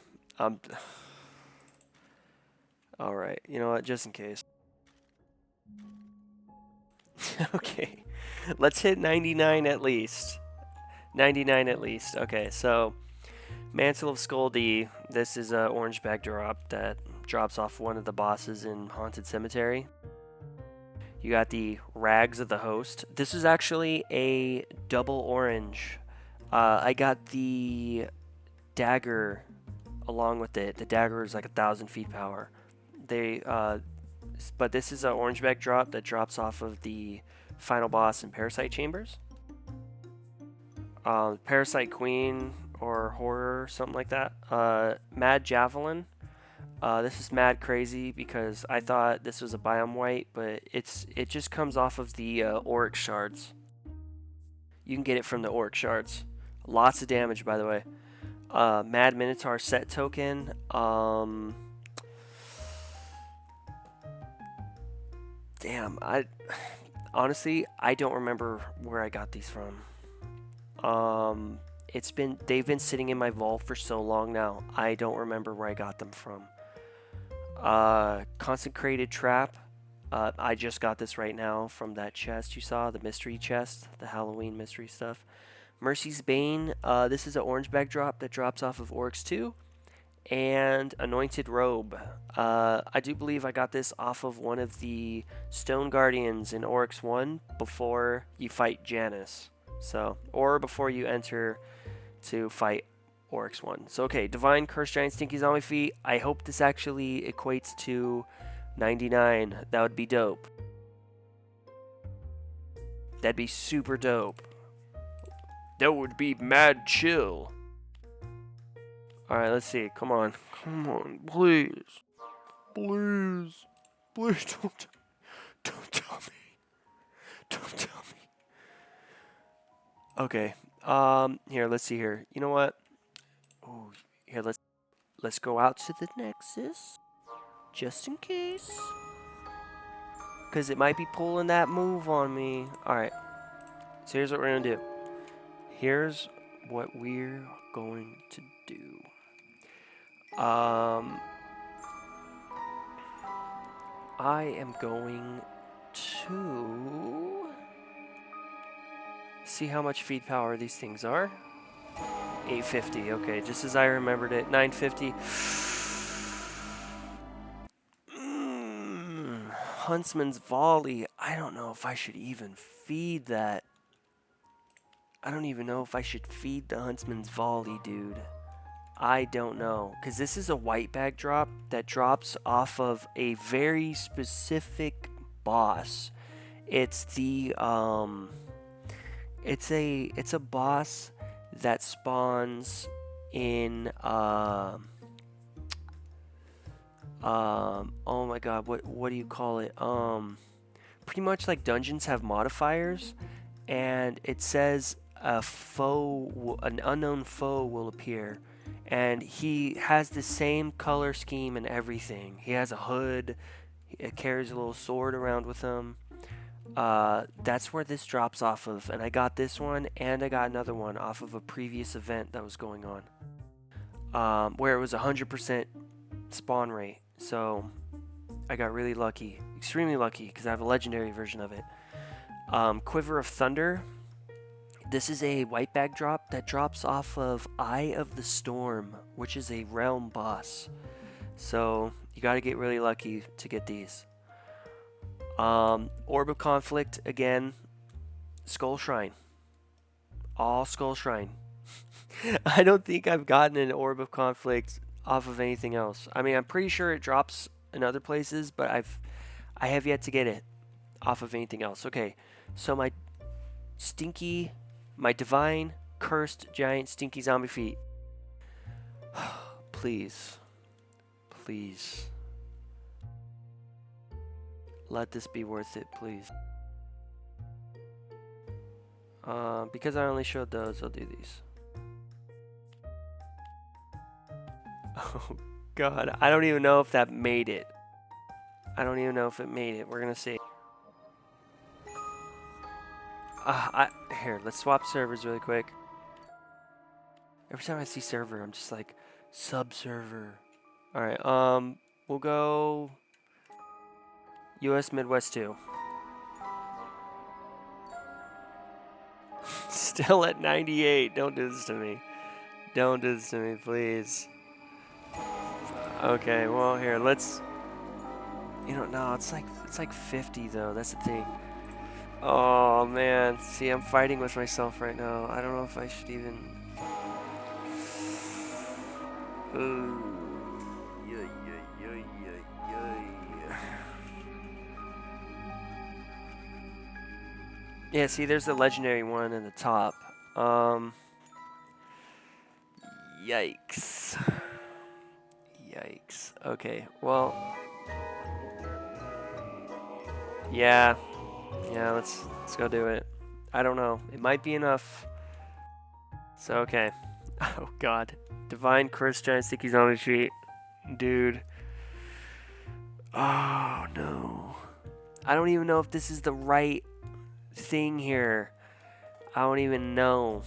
all right. You know what? Just in case. Okay, let's hit 99 at least. 99 at least. Okay, so Mantle of Skoldy. This is a orange bag drop that drops off one of the bosses in Haunted Cemetery. You got the Rags of the Host. This is actually a double orange. I got the dagger along with it. The dagger is like 1,000 feet power. But this is an orange bag drop that drops off of the final boss in Parasite Chambers. Parasite Queen or Horror, something like that. Mad Javelin. This is mad crazy because I thought this was a biome white, but it just comes off of the Oryx shards. You can get it from the Oryx shards. Lots of damage, by the way. Mad Minotaur set token. Damn, Honestly, I don't remember where I got these from. They've been sitting in my vault for so long now. I don't remember where I got them from. Consecrated Trap. I just got this right now from that chest you saw, the mystery chest, the Halloween mystery stuff. Mercy's Bane. This is an orange backdrop that drops off of Oryx 2. And Anointed Robe. I do believe I got this off of one of the Stone Guardians in Oryx 1 before you fight Janus. So, or before you enter to fight Oryx 1. So, okay, Divine Curse Giant Stinky Zombie Feet. I hope this actually equates to 99. That would be dope. That'd be super dope. That would be mad chill. Alright, let's see. Come on. Come on, please. Please. Please don't tell me. Don't tell me. Okay. Here, let's see here. You know what? Oh, here, let's go out to the Nexus. Just in case. Because it might be pulling that move on me. Alright. So here's what we're going to do. Here's what we're going to do. I am going to see how much feed power these things are. 850, okay, just as I remembered it. 950. Huntsman's Volley. I don't know if I should even feed that. I don't even know if I should feed the Huntsman's Volley, dude. I don't know, because this is a white bag drop that drops off of a very specific boss. It's the it's a boss that spawns in oh my god, what do you call it? Pretty much like dungeons have modifiers, and it says an unknown foe will appear. And he has the same color scheme and everything. He has a hood. He carries a little sword around with him. That's where this drops off of. And I got this one, and I got another one off of a previous event that was going on. Where it was 100% spawn rate. So I got really lucky. Extremely lucky, because I have a legendary version of it. Quiver of Thunder. This is a white bag drop that drops off of Eye of the Storm, which is a realm boss. So you got to get really lucky to get these. Orb of Conflict, again, Skull Shrine. All Skull Shrine. I don't think I've gotten an Orb of Conflict off of anything else. I mean, I'm pretty sure it drops in other places, but I have yet to get it off of anything else. Okay, so my Divine Cursed Giant Stinky Zombie Feet. Please. Please. Let this be worth it, please. Because I only showed those, I'll do these. Oh, God. I don't even know if that made it. I don't even know if it made it. We're going to see. Here, let's swap servers really quick. Every time I see server, I'm just like, sub-server. Alright, we'll go US Midwest 2. Still at 98. Don't do this to me. Don't do this to me, please. Okay, well, here, let's... You know, no, it's like 50, though. That's the thing. Oh, man. See, I'm fighting with myself right now. I don't know if I should even... Yeah, see, there's the legendary one in the top. Yikes. Yikes. Okay, well... Yeah, let's go do it. I don't know. It might be enough. So, okay. Oh, God. Divine Curse Giant Sticky Zombie Feet. Dude. Oh, no. I don't even know if this is the right thing here. I don't even know.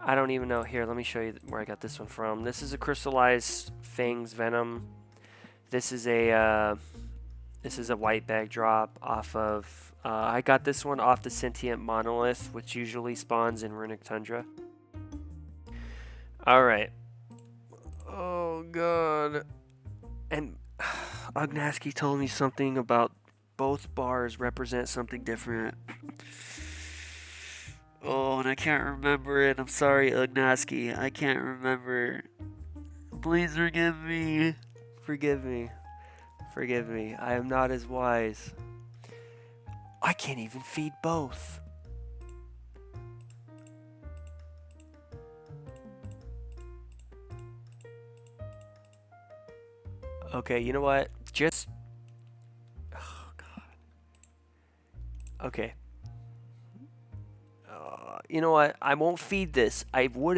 I don't even know. Here, let me show you where I got this one from. This is a crystallized fangs venom. This is a white bag drop off of. I got this one off the sentient monolith, which usually spawns in Runic Tundra. All right. Oh god. And Ognaski told me something about both bars represent something different. Oh, and I can't remember it. I'm sorry, Ognaski. I can't remember. Please forgive me. Forgive me. Forgive me. I am not as wise. I can't even feed both. Okay, you know what? Just... Oh, God. Okay. You know what? I won't feed this. I would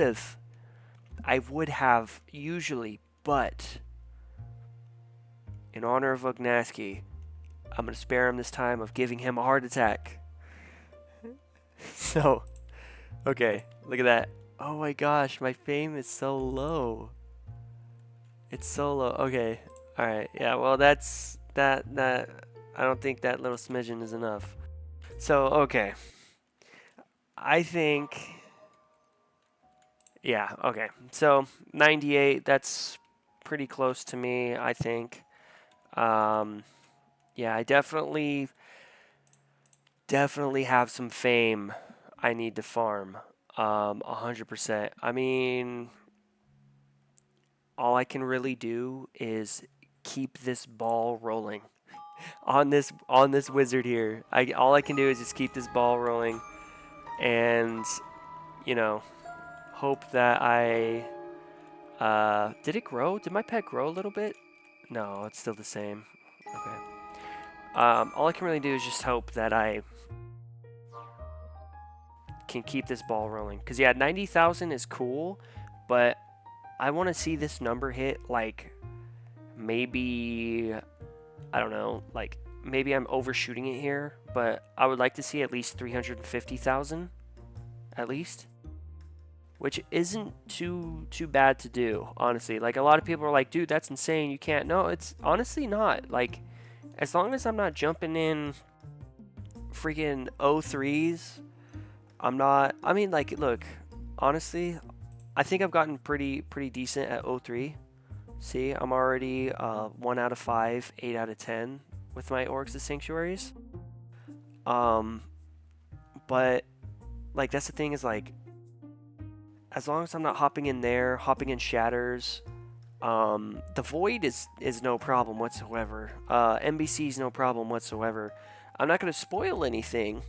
have usually, but in honor of Ognaski, I'm going to spare him this time of giving him a heart attack. So, okay, look at that. Oh my gosh, my fame is so low. It's so low. Okay, alright, yeah, well that, I don't think that little smidgen is enough. So, okay. I think, yeah, okay. So, 98, that's pretty close to me, I think. Yeah, I definitely have some fame I need to farm. 100%. I mean, all I can really do is keep this ball rolling on this wizard here. All I can do is just keep this ball rolling, and you know, hope that I did it grow? Did my pet grow a little bit? No, it's still the same. Okay. All I can really do is just hope that I can keep this ball rolling. Because, yeah, 90,000 is cool, but I want to see this number hit, like, maybe, I don't know, like, maybe I'm overshooting it here, but I would like to see at least 350,000, at least. Which isn't too bad to do, honestly. Like, a lot of people are like, dude, that's insane, you can't. No, it's honestly not. Like, as long as I'm not jumping in freaking O3s, I'm not. I mean, like, look, honestly, I think I've gotten pretty decent at O3. See, I'm already 1 out of 5, 8 out of 10 with my Orcs of Sanctuaries. But, like, that's the thing is, like, as long as I'm not hopping in there, hopping in Shatters, the Void is no problem whatsoever. NBC is no problem whatsoever. I'm not going to spoil anything,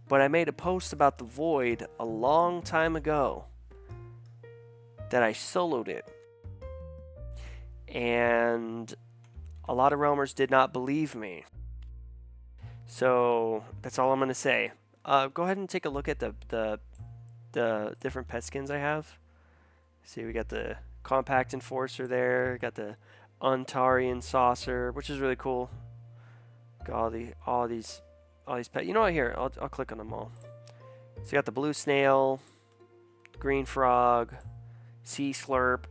but I made a post about the Void a long time ago that I soloed it. And a lot of Realmers did not believe me. So that's all I'm going to say. Go ahead and take a look at the different pet skins I have. See, we got the Compact Enforcer there. Got the Untarian Saucer, which is really cool. Got all these pets. You know what? Here, I'll click on them all. So you got the Blue Snail, Green Frog, Sea Slurp,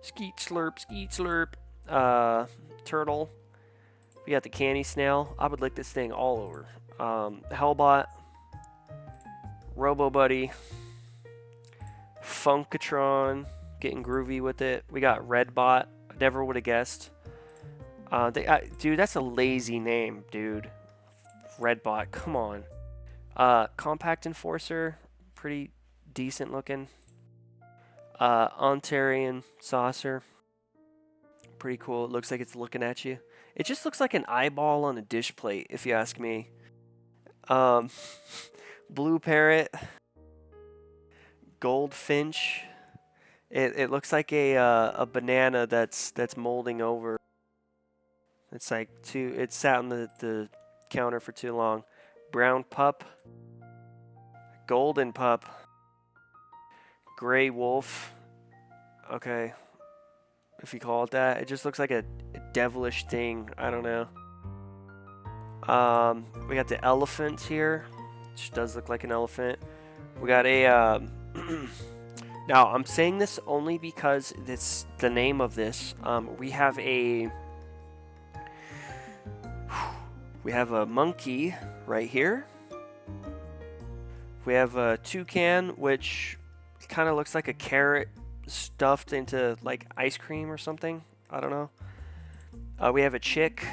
Skeet Slurp, Turtle. We got the Candy Snail. I would lick this thing all over. Hellbot, Robo Buddy, Funkatron, getting groovy with it. We got Redbot. Never would have guessed. Dude, that's a lazy name, dude. Redbot, come on. Compact Enforcer, pretty decent looking. Ontarian Saucer, pretty cool. It looks like it's looking at you. It just looks like an eyeball on a dish plate, if you ask me. Blue Parrot, Goldfinch. It looks like a banana that's molding over. It's like it's sat on the counter for too long. Brown Pup, Golden Pup, Gray Wolf. Okay, if you call it that. It just looks like a devilish thing. I don't know. We got the elephant here, which does look like an elephant. We got a. Now I'm saying this only because it's the name of this. We have a. We have a monkey right here. We have a toucan, which kind of looks like a carrot stuffed into like ice cream or something. I don't know. We have a chick.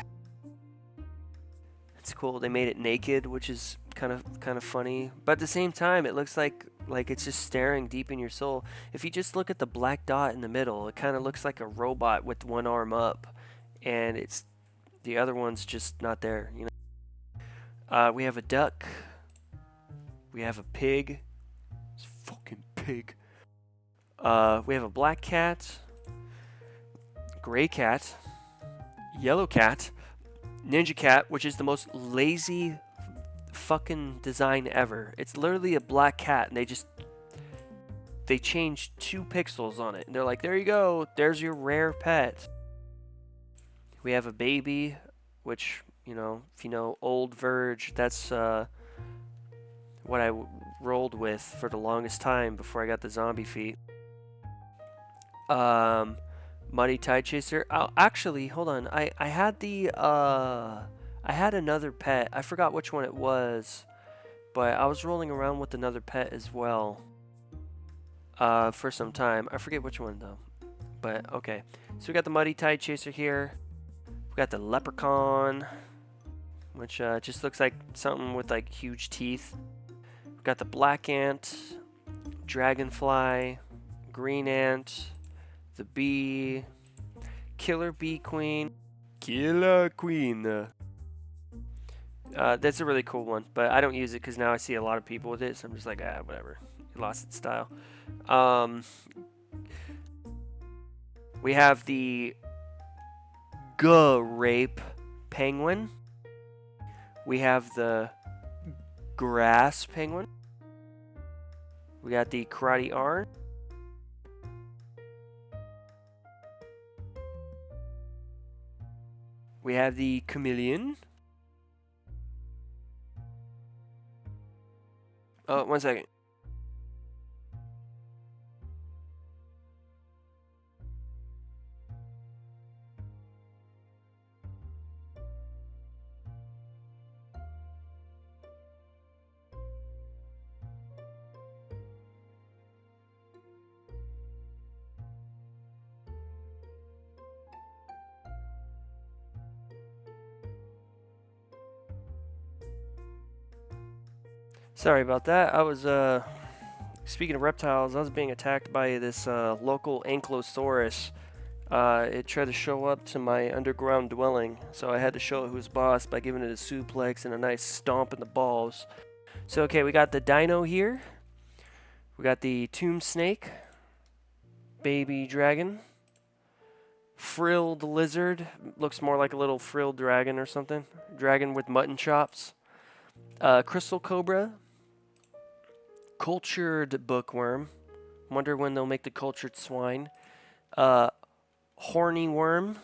It's cool. They made it naked, which is kind of funny. But at the same time, it looks like it's just staring deep in your soul. If you just look at the black dot in the middle, it kind of looks like a robot with one arm up, and it's the other one's just not there. You know. We have a duck. We have a pig. It's a fucking pig. We have a black cat, gray cat, yellow cat, ninja cat, which is the most lazy fucking design ever. It's literally a black cat, and they changed 2 pixels on it, and they're like, there you go, there's your rare pet. We have a baby, which, you know, if you know old Verge, that's what I rolled with for the longest time before I got the zombie feet. Muddy Tide Chaser. Oh, actually, hold on. I had the I had another pet. I forgot which one it was, but I was rolling around with another pet as well. For some time. I forget which one though. But okay. So we got the Muddy Tide Chaser here. We got the Leprechaun, which just looks like something with like huge teeth. We got the Black Ant, Dragonfly, Green Ant, the Bee, Killer Bee Queen, Killer Queen. That's a really cool one, but I don't use it because now I see a lot of people with it, so I'm just like, whatever. It lost its style. We have the Grape Penguin. We have the Grass Penguin. We got the Karate Arn. We have the Chameleon. Oh, 1 second. Sorry about that. I was, speaking of reptiles, I was being attacked by this local ankylosaurus. It tried to show up to my underground dwelling, so I had to show it who's boss by giving it a suplex and a nice stomp in the balls. So, okay, we got the dino here. We got the tomb snake, baby dragon, frilled lizard. Looks more like a little frilled dragon or something. Dragon with mutton chops. Crystal cobra. Cultured bookworm. Wonder when they'll make the cultured swine. Horny worm.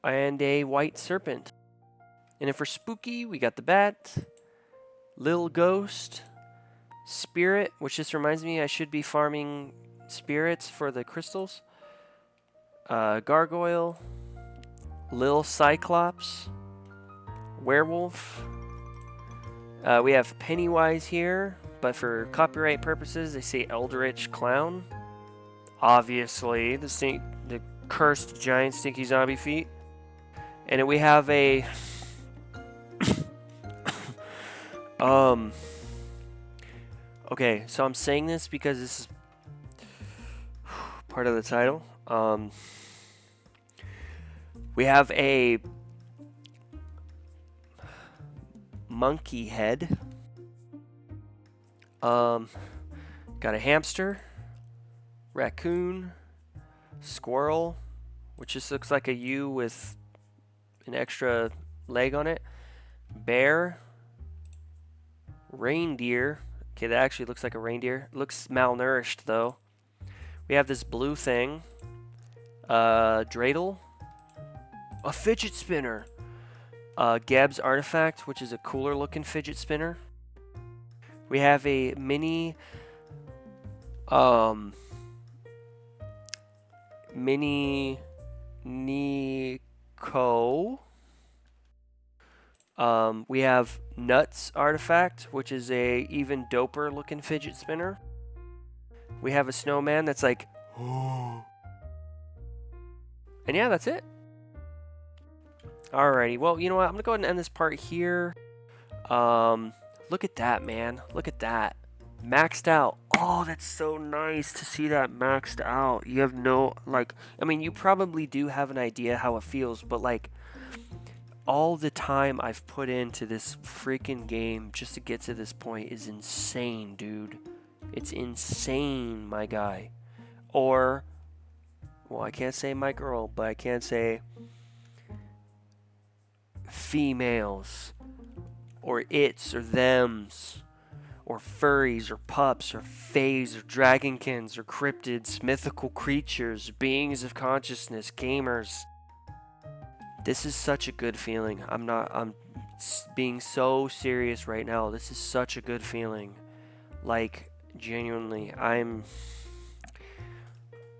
And a white serpent. And if for spooky, we got the bat. Lil ghost. Spirit, which just reminds me I should be farming spirits for the crystals. Gargoyle. Lil cyclops. Werewolf. We have Pennywise here, but for copyright purposes, they say Eldritch Clown. Obviously, the cursed giant stinky zombie feet. And then we have a okay, so I'm saying this because this is part of the title. We have a monkey head. Got a hamster, raccoon, squirrel, which just looks like a U with an extra leg on it, bear, reindeer. Okay, that actually looks like a reindeer. Looks malnourished though. We have this blue thing, dreidel, a fidget spinner. Gab's Artifact, which is a cooler looking fidget spinner. We have a mini Nico. We have Nuts Artifact, which is a even doper looking fidget spinner. We have a snowman that's like, and yeah, that's it. Alrighty, well, you know what? I'm gonna go ahead and end this part here. Look at that, man. Look at that. Maxed out. Oh, that's so nice to see that maxed out. You have no, like, I mean, you probably do have an idea how it feels, but like, all the time I've put into this freaking game just to get to this point is insane, dude. It's insane, my guy. Or, well, I can't say my girl, but I can say females, or its, or thems, or furries, or pups, or fays, or dragonkins, or cryptids, mythical creatures, beings of consciousness, gamers. This is such a good feeling. I'm being so serious right now. This is such a good feeling. Like, genuinely,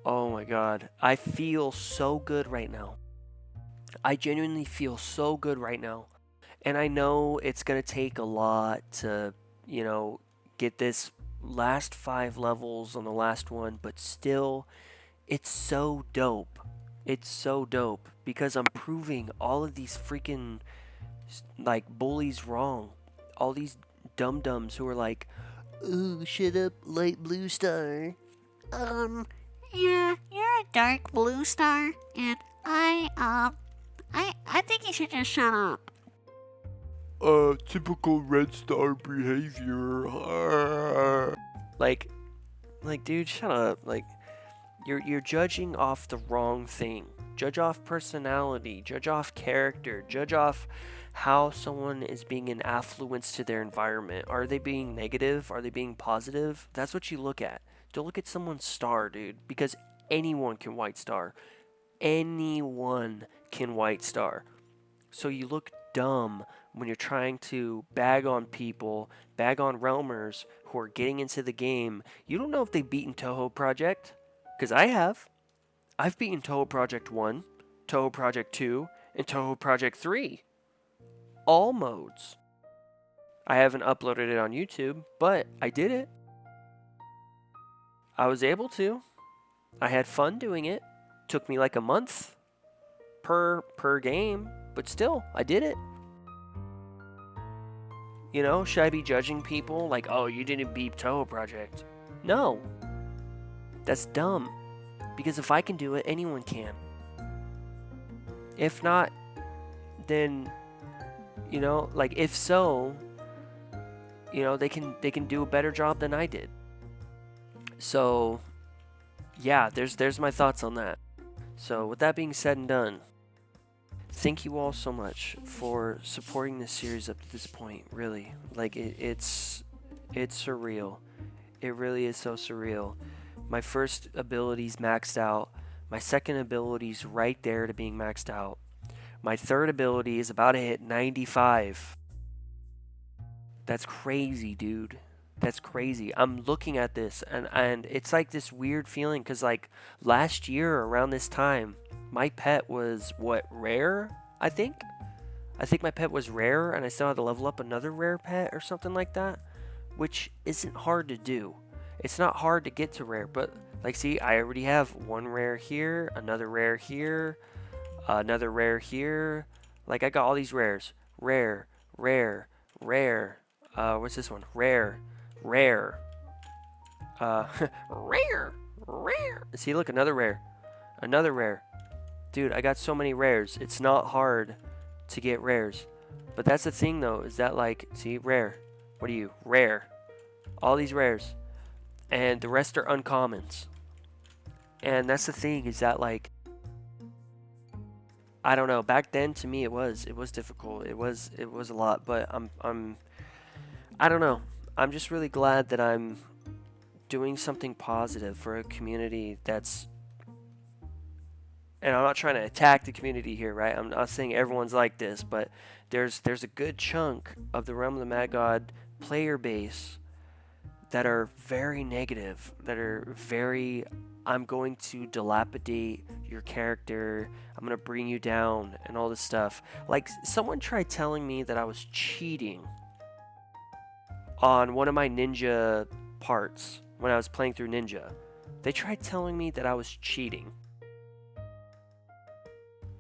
oh my god. I feel so good right now. I genuinely feel so good right now. And I know it's going to take a lot to, you know, get this last 5 levels on the last one, but still, it's so dope. It's so dope because I'm proving all of these freaking, like, bullies wrong. All these dum-dums who are like, "Oh, shut up, light blue star." Yeah, you're a dark blue star, and I think you should just shut up. Typical red star behavior. Like, dude, shut up. Like, you're judging off the wrong thing. Judge off personality, judge off character, judge off how someone is being an affluence to their environment. Are they being negative? Are they being positive? That's what you look at. Don't look at someone's star, dude, because anyone can white star. Anyone can white star. So you look dumb when you're trying to bag on people, bag on realmers who are getting into the game. You don't know if they've beaten Toho Project. Because I have. I've beaten Toho Project 1, Toho Project 2, and Toho Project 3. All modes. I haven't uploaded it on YouTube, but I did it. I was able to. I had fun doing it. Took me like a month per game, but still, I did it. You know, should I be judging people like, "Oh, you didn't beat Toho Project"? No. That's dumb. Because if I can do it, anyone can. If not, then, you know, like, if so, you know, they can do a better job than I did. So, yeah, there's my thoughts on that. So, with that being said and done, thank you all so much for supporting this series up to this point, really. Like, it's surreal. It really is so surreal. My first ability's maxed out. My second ability's right there to being maxed out. My third ability is about to hit 95. That's crazy, dude. That's crazy. I'm looking at this and it's like this weird feeling because, like, last year around this time, my pet was, what, rare? I think my pet was rare and I still had to level up another rare pet or something like that, which isn't hard to do. It's not hard to get to rare, but, like, see, I already have one rare here, another rare here, another rare here. Like, I got all these rares. Rare, rare, rare. What's this one? Rare, rare. Rare, rare. See, look, another rare. Another rare. Dude, I got so many rares. It's not hard to get rares. But that's the thing, though, is that, like, see, rare. What are you? Rare. All these rares. And the rest are uncommons. And that's the thing, is that, like, I don't know, back then to me it was difficult. It was a lot, but I don't know. I'm just really glad that I'm doing something positive for a community that's and I'm not trying to attack the community here, right? I'm not saying everyone's like this, but there's a good chunk of the Realm of the Mad God player base that are very negative, that are very, I'm going to dilapidate your character, I'm going to bring you down, and all this stuff. Like, someone tried telling me that I was cheating on one of my ninja parts when I was playing through Ninja. They tried telling me that I was cheating.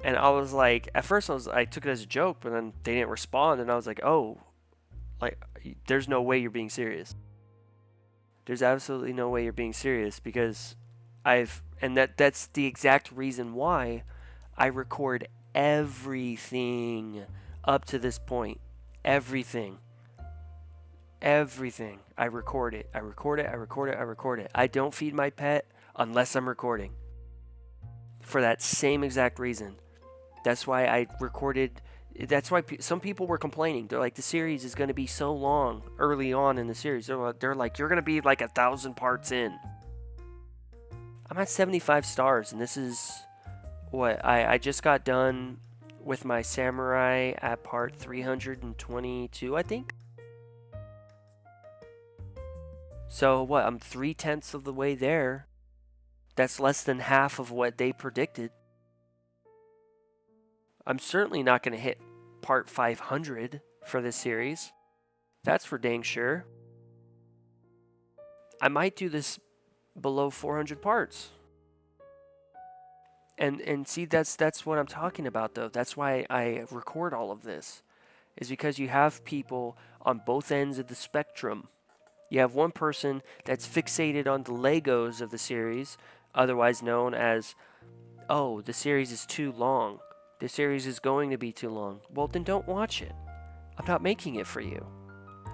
And I was like, at first I took it as a joke, but then they didn't respond, and I was like, oh, like, there's no way you're being serious. There's absolutely no way you're being serious, because that's the exact reason why I record everything up to this point. Everything. Everything. I record it. I record it. I record it. I record it. I don't feed my pet unless I'm recording. For that same exact reason. That's why I recorded. That's why some people were complaining. They're like, the series is going to be so long early on in the series. They're like, you're going to be like 1,000 parts in. I'm at 75 stars, and this is what I just got done with my samurai at part 322, I think. So what? I'm 3/10 of the way there. That's less than half of what they predicted. I'm certainly not going to hit part 500 for this series. That's for dang sure. I might do this below 400 parts. And see, that's what I'm talking about, though. That's why I record all of this, is because you have people on both ends of the spectrum. You have one person that's fixated on the Legos of the series, otherwise known as, oh, the series is too long. The series is going to be too long. Well, then don't watch it. I'm not making it for you.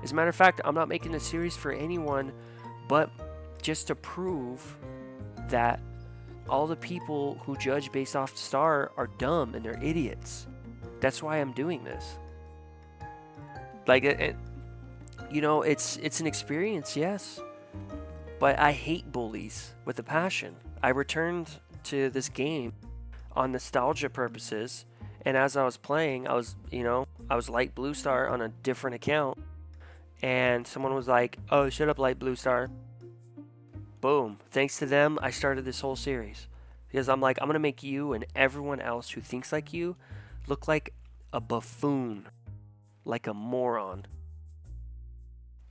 As a matter of fact, I'm not making the series for anyone but just to prove that all the people who judge based off the star are dumb and they're idiots. That's why I'm doing this. Like, it's an experience, yes. But I hate bullies with a passion. I returned to this game on nostalgia purposes, and as I was playing, I was Light Blue Star on a different account, and someone was like, oh, shut up, Light Blue Star. Boom. Thanks to them, I started this whole series. Because I'm like, I'm going to make you and everyone else who thinks like you look like a buffoon. Like a moron.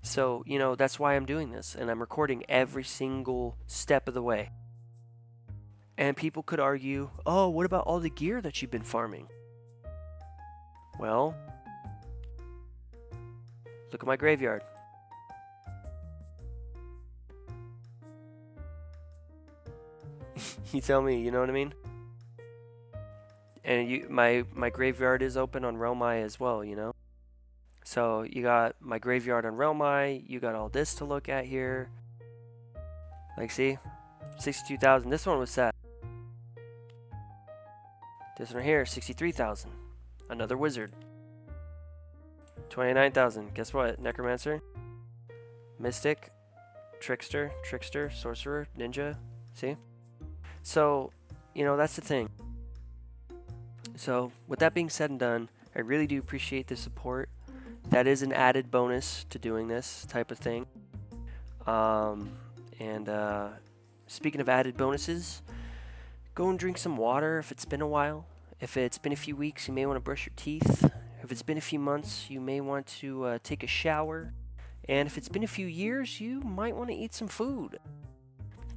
So, that's why I'm doing this. And I'm recording every single step of the way. And people could argue, oh, what about all the gear that you've been farming? Well, look at my graveyard. You tell me, you know what I mean? And my graveyard is open on Realmi as well, So you got my graveyard on Realmi, you got all this to look at here. Like, see? 62,000. This one was set. This one here, 63,000. Another wizard. 29,000. Guess what? Necromancer. Mystic. Trickster. Sorcerer. Ninja. See? So, that's the thing. So, with that being said and done, I really do appreciate the support. That is an added bonus to doing this type of thing. Speaking of added bonuses, go and drink some water if it's been a while. If it's been a few weeks, you may want to brush your teeth. If it's been a few months, you may want to take a shower. And if it's been a few years, you might want to eat some food.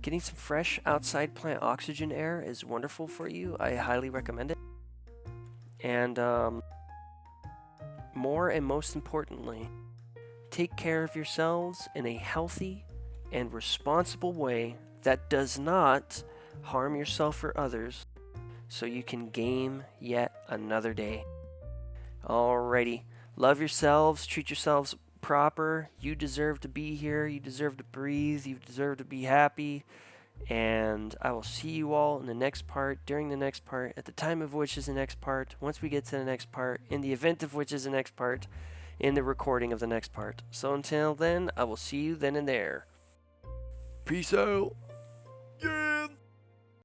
Getting some fresh outside plant oxygen air is wonderful for you. I highly recommend it. And more and most importantly, take care of yourselves in a healthy and responsible way that does not harm yourself or others, so you can game yet another day. Alrighty. Love yourselves. Treat yourselves proper. You deserve to be here. You deserve to breathe. You deserve to be happy. And I will see you all in the next part, during the next part, at the time of which is the next part, once we get to the next part, in the event of which is the next part, in the recording of the next part. So until then, I will see you then and there. Peace out. Yeah!